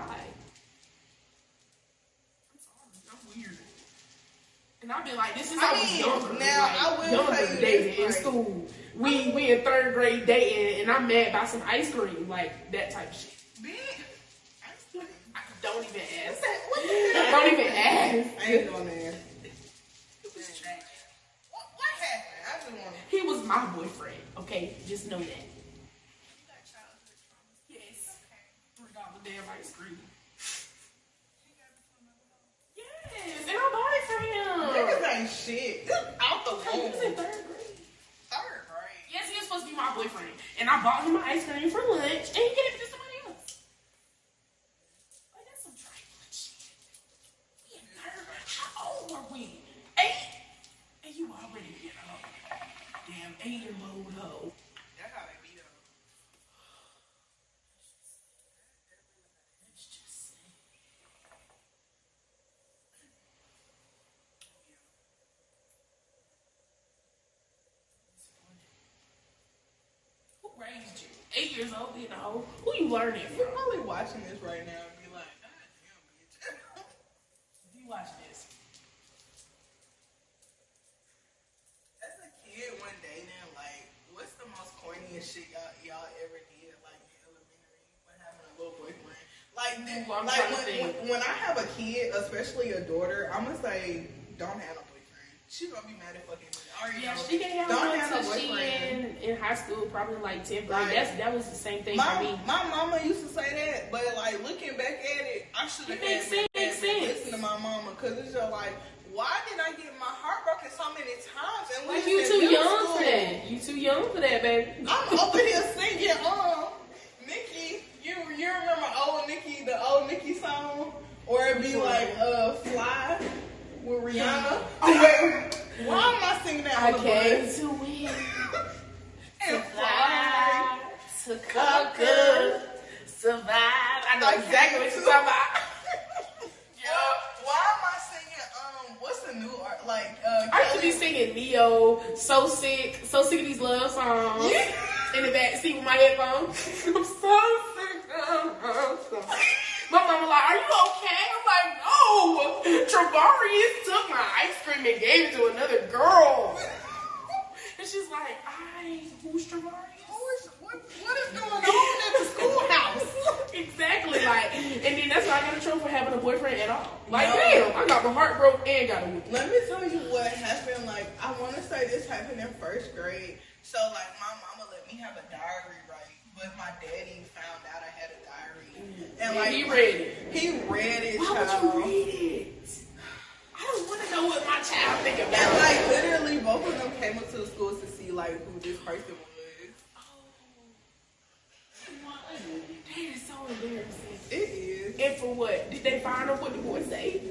[SPEAKER 3] And I've been like, this is how I was younger.
[SPEAKER 2] Now,
[SPEAKER 3] like,
[SPEAKER 2] I will
[SPEAKER 3] younger
[SPEAKER 2] tell you
[SPEAKER 3] dating
[SPEAKER 2] this,
[SPEAKER 3] in school. We in third grade dating, and I'm mad about some ice cream, like that type of shit.
[SPEAKER 2] Ice cream?
[SPEAKER 3] Don't even ask.
[SPEAKER 2] Don't
[SPEAKER 3] even ask.
[SPEAKER 2] I ain't doing that. What happened? I just want to.
[SPEAKER 3] He was my boyfriend. Okay, just know that. Yes. $3 damn ice cream. Yes, and I bought it for him.
[SPEAKER 2] Niggas ain't shit. Out the
[SPEAKER 3] He
[SPEAKER 2] womb.
[SPEAKER 3] was in third grade.
[SPEAKER 2] Third grade.
[SPEAKER 3] Yes, he was supposed to be my boyfriend. And I bought him my ice cream for lunch, and he gave it to somebody else. Like, that's some trifling shit. We in third grade. How old were we? 8? And you already get a damn 8-year-old hoe.
[SPEAKER 2] That's how they beat up.
[SPEAKER 3] It's just sad. Who raised you? 8 years old, you know. Who you learning
[SPEAKER 2] You're
[SPEAKER 3] from?
[SPEAKER 2] probably watching this right now and be like, God damn, bitch.
[SPEAKER 3] Do you watch this?
[SPEAKER 2] As a kid, one day now, like, what's the most corniest shit y'all ever did, like, in elementary when having a little boyfriend? Like, when I have a kid, especially a daughter, I'm gonna say, don't have no boyfriend. She gonna be mad at fucking me.
[SPEAKER 3] Yeah, she didn't have
[SPEAKER 2] don't
[SPEAKER 3] one
[SPEAKER 2] have no
[SPEAKER 3] until she
[SPEAKER 2] boyfriend.
[SPEAKER 3] in high school, probably like 10th grade.
[SPEAKER 2] Like,
[SPEAKER 3] That was the same thing for me.
[SPEAKER 2] My mama used to say that, but like looking back at it, I should have
[SPEAKER 3] Makes sense.
[SPEAKER 2] listened to my mama, because it's just like, why did I get my heart broken so many times? And
[SPEAKER 3] Like,
[SPEAKER 2] we
[SPEAKER 3] you
[SPEAKER 2] was
[SPEAKER 3] too
[SPEAKER 2] in middle
[SPEAKER 3] young
[SPEAKER 2] school.
[SPEAKER 3] for that. You too young for that, baby.
[SPEAKER 2] I'm over here singing, Nikki. You remember the old Nikki song? Or it'd be like, Fly with Rihanna. Oh, wait. Why am I singing that
[SPEAKER 3] I
[SPEAKER 2] on the
[SPEAKER 3] came
[SPEAKER 2] bus?
[SPEAKER 3] to win,
[SPEAKER 2] And
[SPEAKER 3] fly, to conquer, survive. I know exactly what you're talking about.
[SPEAKER 2] Why am I singing, what's the new art, like,
[SPEAKER 3] I used to be singing Neo, So Sick of these love songs. In the back seat with my headphones. I'm so sick. My mama like, are you okay? I'm like, no. Travarius took my ice cream and gave it to another girl. And she's like, who's Travarius?
[SPEAKER 2] What is going on at the schoolhouse?
[SPEAKER 3] Exactly, like, and then that's why I got in trouble for having a boyfriend at all. Like,
[SPEAKER 2] No.
[SPEAKER 3] damn, I got my heart broke and got a whoop.
[SPEAKER 2] Let me tell you what happened. Like, I want to say this happened in first grade. So, like, my mama let me have a diary, right? But my daddy found out I had a diary. And, like,
[SPEAKER 3] he read it.
[SPEAKER 2] He read it,
[SPEAKER 3] Why
[SPEAKER 2] child.
[SPEAKER 3] would you read it? I don't want to know what my child think about
[SPEAKER 2] And,
[SPEAKER 3] it.
[SPEAKER 2] like, literally, both of them came up to the schools to see, like, who this person was.
[SPEAKER 3] That is so embarrassing.
[SPEAKER 2] It is.
[SPEAKER 3] And for what? Did they find out what the boy say?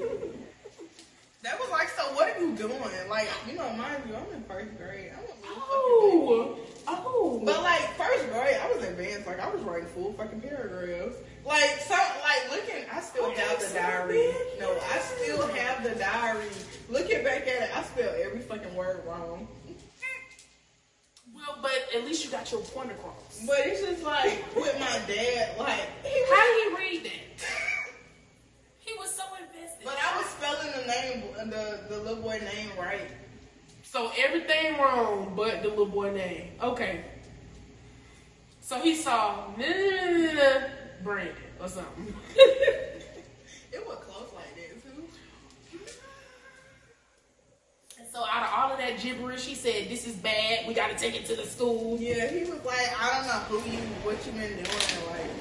[SPEAKER 2] That was like, so what are you doing? Like, you know, mind you, I'm in first grade. I'm a little fucking baby.
[SPEAKER 3] Oh.
[SPEAKER 2] But like first grade, I was advanced. Like I was writing full fucking paragraphs. Like looking, I still have the diary. No, I still have the diary. Looking back at it, I spelled every fucking word wrong.
[SPEAKER 3] Well, but at least you got your point across.
[SPEAKER 2] But it's just like with my dad, like
[SPEAKER 3] How did he read that? He was so invested.
[SPEAKER 2] but I was spelling
[SPEAKER 3] So everything wrong but the little boy name. Okay. So he saw Brandon or something.
[SPEAKER 2] It was close like that too.
[SPEAKER 3] And so out of all of that gibberish, he said, "This is bad. We got to take it to the school."
[SPEAKER 2] Yeah, he was like, I don't know what you been doing, like.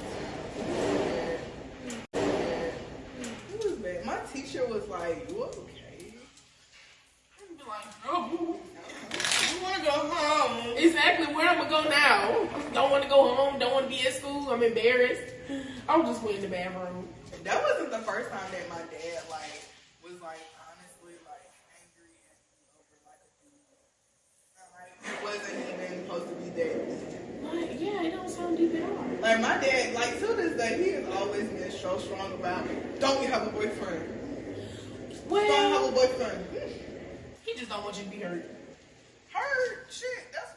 [SPEAKER 2] It was bad. My teacher was like, "You okay?"
[SPEAKER 3] I'd be like, "Oh,
[SPEAKER 2] You want to go home?
[SPEAKER 3] exactly. Where I'm gonna go now? Don't want to go home. Don't want to be at school. I'm embarrassed. I was just went in the bathroom."
[SPEAKER 2] That wasn't the first time that my dad was honestly angry at me over a dude. It wasn't even supposed to be that deep.
[SPEAKER 3] Like, yeah, it don't sound deep at all.
[SPEAKER 2] Like my dad, to this day, he has always been so strong about don't have a boyfriend.
[SPEAKER 3] Well,
[SPEAKER 2] Don't have a boyfriend.
[SPEAKER 3] he just don't want you to be hurt.
[SPEAKER 2] Hurt shit. That's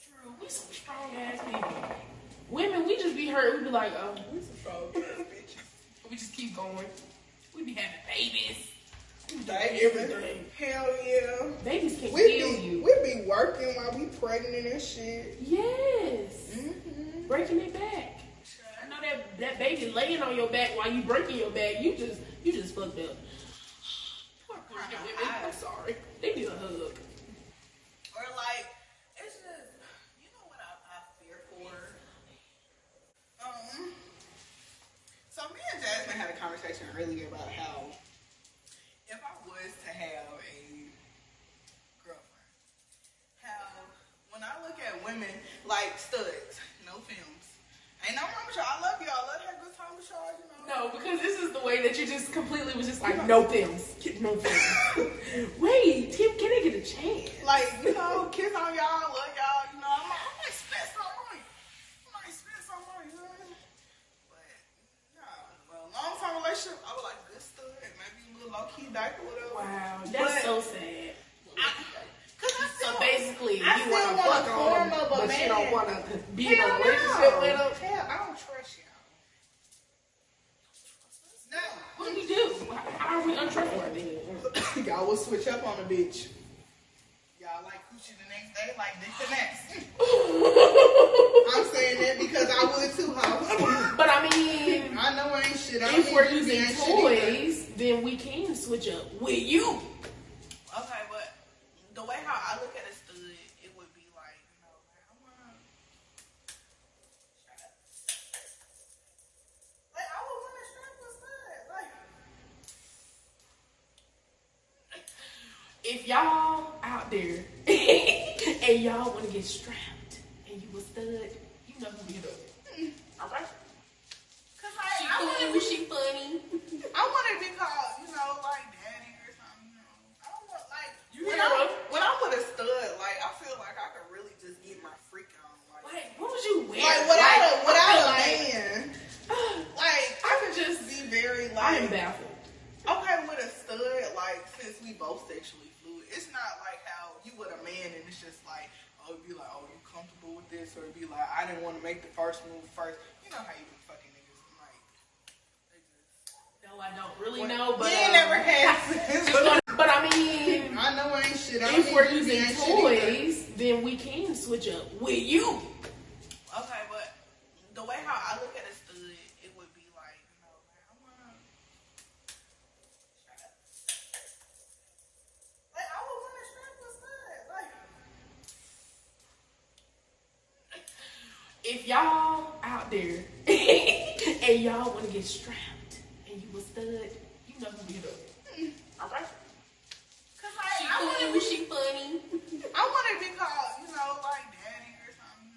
[SPEAKER 3] True. We some strong ass people. Women, we just be hurt. We be like, oh,
[SPEAKER 2] we some strong bitches.
[SPEAKER 3] we just keep going. We be having babies. We be doing
[SPEAKER 2] Like
[SPEAKER 3] everything.
[SPEAKER 2] Hell yeah.
[SPEAKER 3] Babies can
[SPEAKER 2] We
[SPEAKER 3] kill
[SPEAKER 2] be
[SPEAKER 3] you.
[SPEAKER 2] working while we pregnant and shit.
[SPEAKER 3] Yes.
[SPEAKER 2] Mm-hmm.
[SPEAKER 3] Breaking it back. I know that baby laying on your back while you breaking your back. You just fucked up. Poor pregnant women. I'm sorry. They need a hug.
[SPEAKER 2] Or it's just, you know what I fear for? So me and Jasmine had a conversation earlier about how if I was to have a girlfriend, how when I look at women like studs, no films, ain't no wrong with y'all. I love y'all. Let her have a good time with y'all, you know.
[SPEAKER 3] No, because this is the way that you just completely was just like, no films. No films. Wait, Tim, can I get a chance?
[SPEAKER 2] Kiss on y'all, love y'all, you know. I might spend some money. You know. But, long-term relationship, I would like good stud, maybe a little low-key dyke or whatever.
[SPEAKER 3] Wow, that's so sad. So basically,
[SPEAKER 2] I
[SPEAKER 3] you want to
[SPEAKER 2] still
[SPEAKER 3] fuck
[SPEAKER 2] want a form
[SPEAKER 3] on
[SPEAKER 2] of
[SPEAKER 3] them,
[SPEAKER 2] a
[SPEAKER 3] but
[SPEAKER 2] man.
[SPEAKER 3] you don't want to be in a
[SPEAKER 2] Hell
[SPEAKER 3] relationship
[SPEAKER 2] no.
[SPEAKER 3] with them.
[SPEAKER 2] Hell, I don't trust y'all. No.
[SPEAKER 3] What do we do? How are we untrustworthy?
[SPEAKER 2] Y'all will switch up on a bitch. Y'all like coochie the next day, like dick the next. I'm saying that because I would too, huh?
[SPEAKER 3] But I mean,
[SPEAKER 2] I know I ain't shit.
[SPEAKER 3] if we're using toys, then we can switch up with you.
[SPEAKER 2] Okay, but the way how I look at a stud, it would be like, I wanna I would want to strap a stud.
[SPEAKER 3] If y'all out there and y'all want to get strapped and you a stud, you know who we do. Okay? She funny.
[SPEAKER 2] I want to be called, daddy or something. I don't want, when I'm with a stud, I feel like I could really just get my freak on.
[SPEAKER 3] Like, what would you wear?
[SPEAKER 2] Without a man.
[SPEAKER 3] I could just
[SPEAKER 2] be very,
[SPEAKER 3] I am baffled.
[SPEAKER 2] Okay, with a stud, since we both sexually fluid, it's not like how you with a man and it's just it'd be like, oh, you comfortable with this? Or it'd be like, I didn't want to make the first move first. You know how you been fucking niggas,
[SPEAKER 3] No, I don't really know, but...
[SPEAKER 2] You ain't never had sex.
[SPEAKER 3] But I mean...
[SPEAKER 2] I know I ain't shit.
[SPEAKER 3] If we're using toys, then we can switch up with you.
[SPEAKER 2] Okay, but the way how I look at a stud, it would be like, I wanna... I would want to strap a stud.
[SPEAKER 3] If y'all out there and y'all want to get strapped and you a stud, you know who we do. Okay? She funny.
[SPEAKER 2] I want to be called, daddy or something.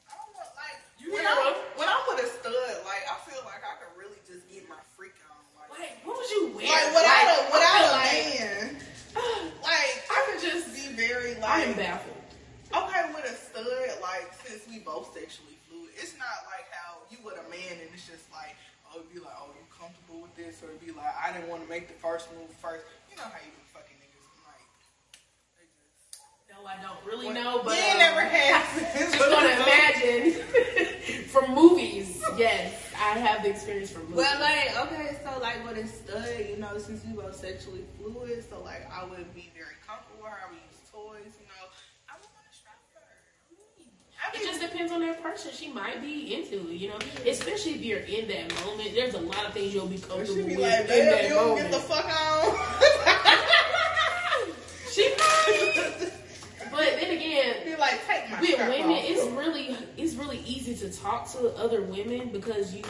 [SPEAKER 2] I don't want, when I'm with a stud, I feel like I could really just get my freak on.
[SPEAKER 3] What would you wear?
[SPEAKER 2] Without a man.
[SPEAKER 3] I could just
[SPEAKER 2] be very,
[SPEAKER 3] I am baffled.
[SPEAKER 2] Okay, with a stud, since we both sexually fluid, it's not like how you with a man and it's just oh, it'd be like, oh, you comfortable with this? Or it'd be like, I didn't want to make the first move first. You know how you been fucking niggas,
[SPEAKER 3] No, I don't really know, but...
[SPEAKER 2] You ain't never had sex.
[SPEAKER 3] Just gonna imagine from movies, yes, I have the experience from movies.
[SPEAKER 2] Well, like, okay, so like with a stud, you know, since we both sexually fluid, so like I would be very comfortable with her. I would use toys, you know. I would want to strap her.
[SPEAKER 3] It just depends on that person. She might be into it, you know. Especially if you're in that moment. There's a lot of things you'll be comfortable
[SPEAKER 2] She be
[SPEAKER 3] with
[SPEAKER 2] like,
[SPEAKER 3] in that
[SPEAKER 2] babe, you don't
[SPEAKER 3] moment.
[SPEAKER 2] get the fuck on.
[SPEAKER 3] But then again,
[SPEAKER 2] Be like, take my
[SPEAKER 3] with
[SPEAKER 2] strap
[SPEAKER 3] women,
[SPEAKER 2] off.
[SPEAKER 3] it's really easy to talk to other women because you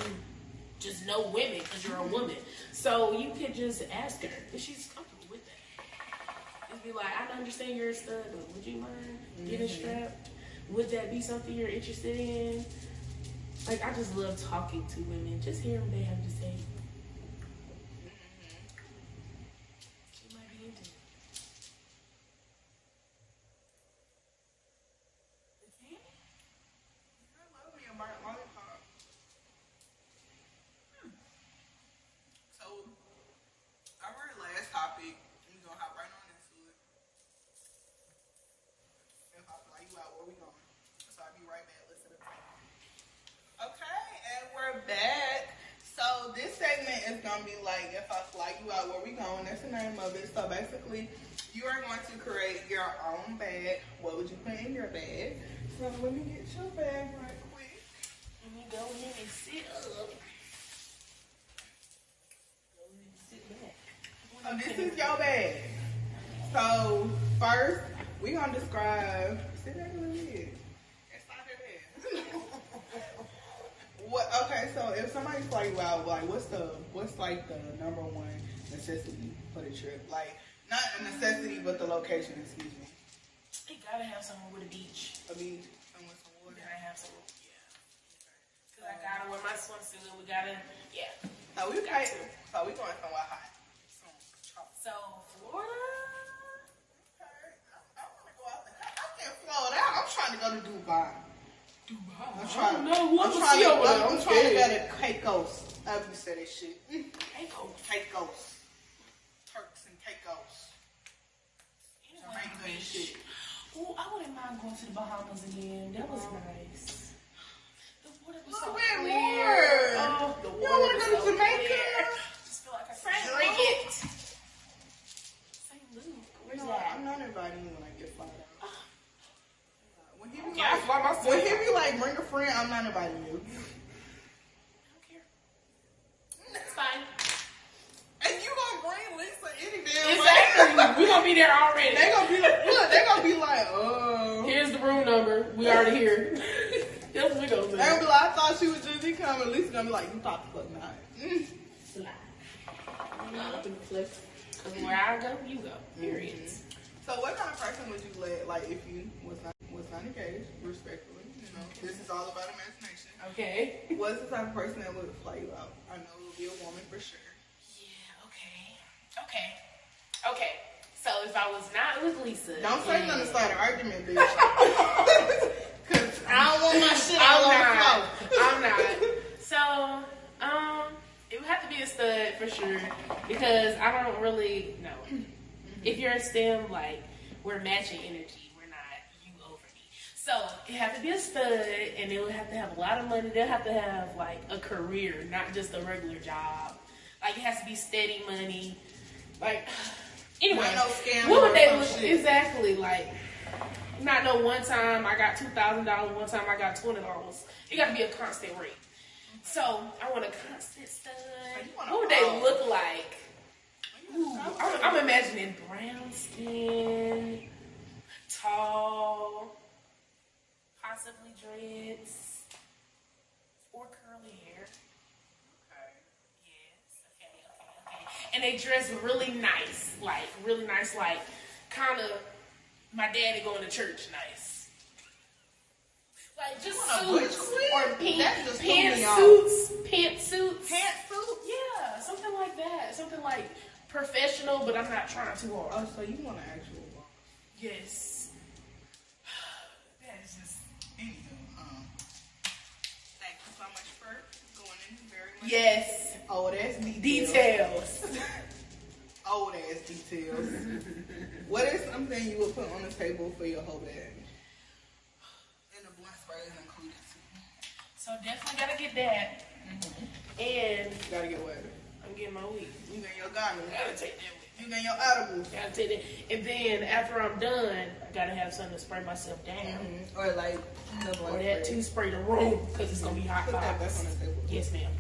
[SPEAKER 3] just know women because you're a woman. So you could just ask her if she's comfortable with that. Just be like, I understand you're a stud, but would you mind getting strapped? Would that be something you're interested in? Like, I just love talking to women. Just hearing what they have to say. She might be into it.
[SPEAKER 2] I love me a Martin lollipop. So, our last topic, we're gonna hop right on into it. If I fly you out, where we going? So I'll be right back. Listen to me. Okay, and we're back. So this segment is gonna be like, if I fly you out, where we going? That's the name of it. So basically, you are going to create your own bag. What would you put in your bag? So let me get your bag right quick.
[SPEAKER 3] Let me go in and sit up. Go in and sit back.
[SPEAKER 2] So this is your bag. So first, we're gonna describe. Sit back a little bit. It's not your bag. What? Okay, so if somebody fly you out, like what's like the number one necessity for the trip? Like not a necessity, but the location. Excuse me.
[SPEAKER 3] You gotta have somewhere with a beach.
[SPEAKER 2] I mean, somewhere some
[SPEAKER 3] We
[SPEAKER 2] water.
[SPEAKER 3] gotta have some, yeah. Cause I gotta wear my swimsuit. We gotta, yeah.
[SPEAKER 2] So we going somewhere hot.
[SPEAKER 3] So Florida.
[SPEAKER 2] I want to go out there. I can't float out. I'm trying to go to Dubai. I'm
[SPEAKER 3] I
[SPEAKER 2] trying.
[SPEAKER 3] don't know. We'll
[SPEAKER 2] I'm
[SPEAKER 3] see over there.
[SPEAKER 2] I'm trying to go to Caicos. However you say that shit. Caicos. Turks and Caicos. Jamaica and shit.
[SPEAKER 3] Oh, I wouldn't mind going to the Bahamas again. That was nice. The water was so
[SPEAKER 2] Look, where
[SPEAKER 3] clear.
[SPEAKER 2] more?
[SPEAKER 3] Oh, the
[SPEAKER 2] You
[SPEAKER 3] water
[SPEAKER 2] don't want
[SPEAKER 3] was
[SPEAKER 2] to go
[SPEAKER 3] so
[SPEAKER 2] to Jamaica?
[SPEAKER 3] clear. I just feel like I could drink it. St. Luke. Where's
[SPEAKER 2] No,
[SPEAKER 3] that?
[SPEAKER 2] I'm not inviting you when I get fired out. When he be
[SPEAKER 3] Yeah, I fly myself.
[SPEAKER 2] when he be like, bring a friend, I'm not inviting you.
[SPEAKER 3] I don't care. It's fine.
[SPEAKER 2] And you gonna bring Lisa any damn way.
[SPEAKER 3] Exactly. We're gonna be there already.
[SPEAKER 2] They gonna be like, look, they gonna be like,
[SPEAKER 3] Here's the room number. We already here. That's what we gonna do.
[SPEAKER 2] They gonna be like, I thought she was just coming. Lisa gonna be like, you thought the fuck not.
[SPEAKER 3] Slide. Up in the flex. Cause where I go, you go. Period.
[SPEAKER 2] So what kind of person would you let, like, if you was not engaged, respectfully, you know, this is all about imagination.
[SPEAKER 3] Okay.
[SPEAKER 2] What's the type of person that would fly you out? I know it would be a woman for sure.
[SPEAKER 3] Yeah, okay. So if I was not with Lisa.
[SPEAKER 2] Don't say nothing to start an argument, bitch. Cause I don't want my shit all over the floor.
[SPEAKER 3] I'm not. So, it would have to be a stud for sure. Because I don't really know. If you're a STEM, like, we're matching energy. We're not you over me. So, it have to be a stud, and they would have to have a lot of money. They'll have to have, like, a career, not just a regular job. Like, it has to be steady money. Like, anyway.
[SPEAKER 2] Not no scam
[SPEAKER 3] What
[SPEAKER 2] or
[SPEAKER 3] would they
[SPEAKER 2] some
[SPEAKER 3] look
[SPEAKER 2] shit.
[SPEAKER 3] exactly like? Not no one time I got $2,000, one time I got $20. It got to be a constant rate. So, I want a constant stud. What would they look like? Ooh, I'm imagining brown skin, tall, possibly dreads, or curly hair. Yes, okay. And they dress really nice, like kind of my daddy going to church nice. Like just suits or pantsuits.
[SPEAKER 2] Pantsuits?
[SPEAKER 3] Yeah, something like that. Something like professional, but I'm not trying too hard.
[SPEAKER 2] Oh, so you want an actual boss?
[SPEAKER 3] Yes.
[SPEAKER 2] That is just, anywho, thank you so much for going in very much.
[SPEAKER 3] Yes.
[SPEAKER 2] Old ass
[SPEAKER 3] Details.
[SPEAKER 2] Old ass details. What is something you would put on the table for your whole bag? And the blunt spray is included too.
[SPEAKER 3] So definitely gotta get that. And
[SPEAKER 2] Gotta get wet.
[SPEAKER 3] I'm getting my weed.
[SPEAKER 2] You getting your garment.
[SPEAKER 3] Gotta take that with
[SPEAKER 2] You getting your edibles.
[SPEAKER 3] me. Gotta take that. And then after I'm done, I gotta have something to spray myself down.
[SPEAKER 2] Mm-hmm. Or like,
[SPEAKER 3] Or that to spray the room because it's gonna be hot
[SPEAKER 2] Put that back
[SPEAKER 3] vibes.
[SPEAKER 2] on the table.
[SPEAKER 3] Yes, ma'am.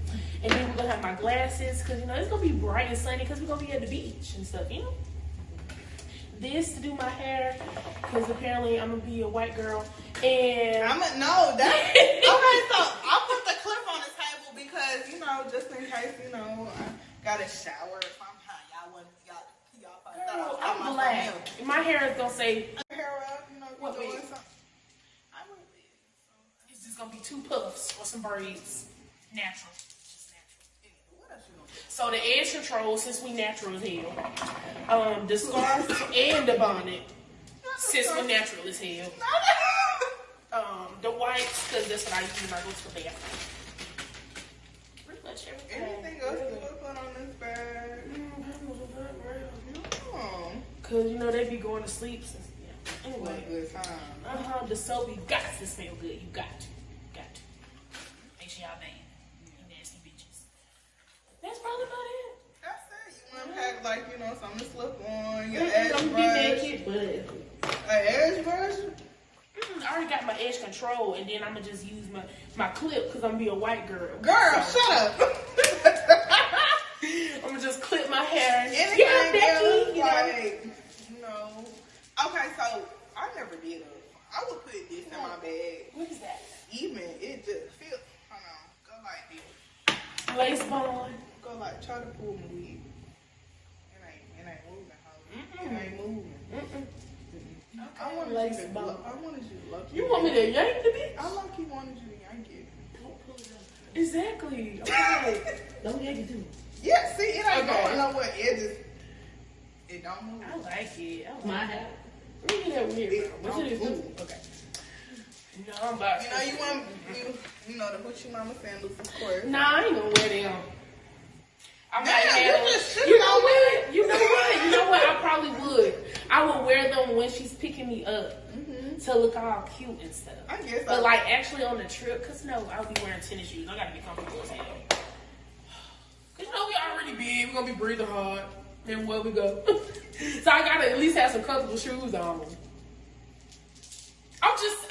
[SPEAKER 3] And then we're gonna have my glasses because you know it's gonna be bright and sunny because we're gonna be at the beach and stuff, you know. This to do my hair because apparently I'm gonna be a white girl and
[SPEAKER 2] Okay, so I put the clip on the table because you know, just in case you know, I got a shower sometime. Y'all probably
[SPEAKER 3] girl,
[SPEAKER 2] thought
[SPEAKER 3] I'm black. My hair is gonna say
[SPEAKER 2] hair up, you know,
[SPEAKER 3] What
[SPEAKER 2] doing
[SPEAKER 3] wig?
[SPEAKER 2] something. I would be.
[SPEAKER 3] it's just gonna be 2 puffs or some braids, natural.
[SPEAKER 2] What else you gonna do?
[SPEAKER 3] So the edge control, since we natural as hell, the scarf and the bonnet, since we're natural as hell. The whites, because that's what I use when I go to the bathroom. Pretty much everything.
[SPEAKER 2] Anything else you want to put on this bag? No.
[SPEAKER 3] Because, you know, they be going to sleep. Since, yeah.
[SPEAKER 2] What a
[SPEAKER 3] Anyway,
[SPEAKER 2] good time.
[SPEAKER 3] the soap, you got to smell good. You got to. Got to. Make sure y'all bang. You nasty bitches. That's probably about it.
[SPEAKER 2] That's it. You want to pack like, you know, something to slip on, your
[SPEAKER 3] I'm
[SPEAKER 2] edge
[SPEAKER 3] gonna be
[SPEAKER 2] brush.
[SPEAKER 3] naked, but
[SPEAKER 2] An edge brush?
[SPEAKER 3] I already got my edge control, and then I'm gonna just use my clip because I'm gonna be a white girl.
[SPEAKER 2] Girl,
[SPEAKER 3] So,
[SPEAKER 2] shut up.
[SPEAKER 3] I'm gonna just clip my hair.
[SPEAKER 2] Anything
[SPEAKER 3] Yeah, Becky,
[SPEAKER 2] else,
[SPEAKER 3] you know.
[SPEAKER 2] like, you know. Okay, so I never did I would put this in my bag.
[SPEAKER 3] What is that?
[SPEAKER 2] Even it just feel. Hold on, go like this.
[SPEAKER 3] Lace bond.
[SPEAKER 2] Go like try to pull my wig. It ain't moving. Ho. It ain't moving. I wanted you
[SPEAKER 3] Lace
[SPEAKER 2] to.
[SPEAKER 3] bond.
[SPEAKER 2] I wanted you to look.
[SPEAKER 3] You want me to yank the bitch?
[SPEAKER 2] I like you wanted you to yank it.
[SPEAKER 3] Exactly. Okay.
[SPEAKER 4] Don't yank it too.
[SPEAKER 2] Yeah, see, it ain't
[SPEAKER 3] Okay.
[SPEAKER 2] going nowhere. It don't move.
[SPEAKER 3] I like it.
[SPEAKER 4] My hat.
[SPEAKER 3] Look at that weird. What
[SPEAKER 2] don't
[SPEAKER 3] you do?
[SPEAKER 2] move.
[SPEAKER 3] Okay. No, I'm about.
[SPEAKER 2] You know, you want you know the hoochie mama sandals, of course.
[SPEAKER 3] Nah, I ain't gonna wear them. I might
[SPEAKER 2] Damn,
[SPEAKER 3] have.
[SPEAKER 2] you just shit
[SPEAKER 3] You know
[SPEAKER 2] on
[SPEAKER 3] what? You know what? You know what? I probably would. I would wear them when she's picking me up to look all cute and stuff.
[SPEAKER 2] I guess
[SPEAKER 3] But
[SPEAKER 2] I-
[SPEAKER 3] like actually on the trip, cause no, I'll be wearing tennis shoes. I gotta be comfortable as hell. Cause you know we already big. We're gonna be breathing hard. Then where we go? So I gotta at least have some comfortable shoes on. I'm just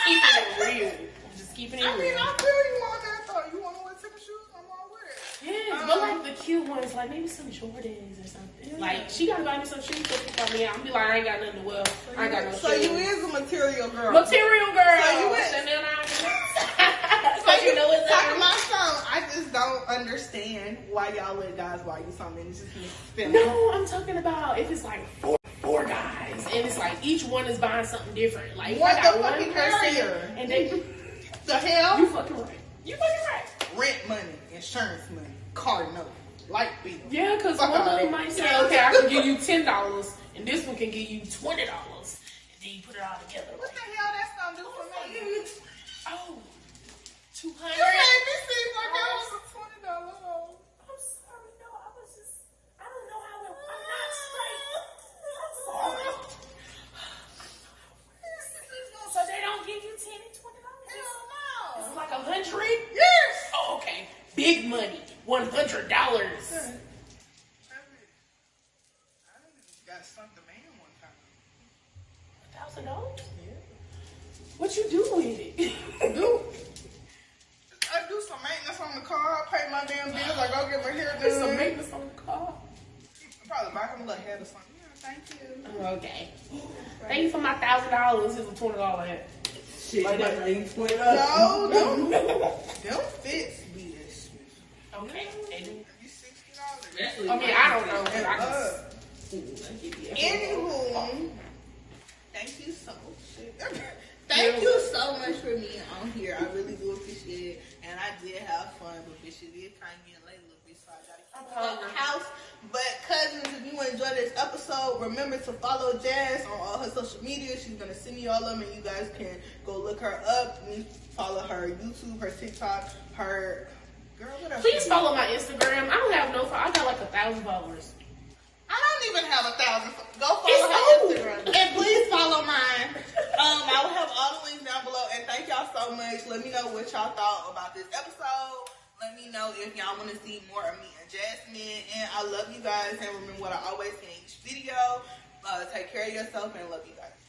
[SPEAKER 3] keeping it real. I'm just keeping it
[SPEAKER 2] I mean,
[SPEAKER 3] real.
[SPEAKER 2] I feel you on that though. You want to wear tennis shoes? I'm all wear it.
[SPEAKER 3] Yes, but like the cute ones, like maybe some Jordans or something. Like she gotta buy me some shoes for me. I'm be like, I ain't got nothing to wear. I ain't got no
[SPEAKER 2] So
[SPEAKER 3] shoes.
[SPEAKER 2] you is a material girl.
[SPEAKER 3] Material girl.
[SPEAKER 2] So you is.
[SPEAKER 3] Chanel.
[SPEAKER 2] So you
[SPEAKER 3] know it's
[SPEAKER 2] talking my song. I just don't understand why y'all let guys buy you something. It's just misspelling.
[SPEAKER 3] No, I'm talking about if it's like four guys and it's like each one is buying something different. Like if
[SPEAKER 2] What
[SPEAKER 3] I got
[SPEAKER 2] the
[SPEAKER 3] one
[SPEAKER 2] fucking
[SPEAKER 3] person
[SPEAKER 2] carrier?
[SPEAKER 3] and they
[SPEAKER 2] The hell?
[SPEAKER 3] you fucking right. You fucking right.
[SPEAKER 2] Rent money, insurance money, car note, light bill.
[SPEAKER 3] Yeah, because
[SPEAKER 2] Fuck
[SPEAKER 3] one
[SPEAKER 2] all
[SPEAKER 3] of them
[SPEAKER 2] that.
[SPEAKER 3] might say, okay, I can give you $10 and this one can give you $20. And then you put it all together.
[SPEAKER 2] What the hell that's gonna do for me?
[SPEAKER 3] Oh,
[SPEAKER 2] You
[SPEAKER 3] 200.
[SPEAKER 2] made me seem like I was a $20 old.
[SPEAKER 3] I'm sorry, no, I was just, I don't know how it, I'm not straight. I'm sorry. So they don't give you $10 and $20?
[SPEAKER 2] Hell no.
[SPEAKER 3] It's like 100?
[SPEAKER 2] Yes.
[SPEAKER 3] Oh, okay. Big money. $100.
[SPEAKER 2] I got sunk the man one time.
[SPEAKER 3] $1,000? What you do with it?
[SPEAKER 2] Dude, I do some maintenance on the car, pay my damn bills, I go get my hair done.
[SPEAKER 3] There's some maintenance on the car.
[SPEAKER 2] Probably buy him a little head or something. Yeah, thank you.
[SPEAKER 3] Okay. Thank you for my $1,000. It's a $20 hat.
[SPEAKER 4] Shit,
[SPEAKER 3] Like that.
[SPEAKER 4] thing's $20.
[SPEAKER 2] No, them fits be this shit.
[SPEAKER 3] Okay. And,
[SPEAKER 2] You $60.
[SPEAKER 3] I mean, I don't know. But
[SPEAKER 2] And
[SPEAKER 3] I just,
[SPEAKER 2] anywho, thank you so much. Thank you so much for being on here. I really do appreciate it. And I did have fun, but bitch, it did kind of get late a little bit, so I gotta keep it out the house. But cousins, if you enjoyed this episode, remember to follow Jazz on all her social media. She's gonna send me all of them, and you guys can go look her up. And follow her YouTube, her TikTok, her girl. What else?
[SPEAKER 3] please follow my Instagram. I don't have no, I got like 1,000 followers.
[SPEAKER 2] I don't even have 1,000. Go follow
[SPEAKER 3] It's
[SPEAKER 2] her
[SPEAKER 3] cool.
[SPEAKER 2] Instagram. And please follow mine. I will have all the links down below. And thank y'all so much. Let me know what y'all thought about this episode. Let me me know if y'all want to see more of me and Jasmine. And I love you guys. And remember what I always say in each video. Take care of yourself and love you guys.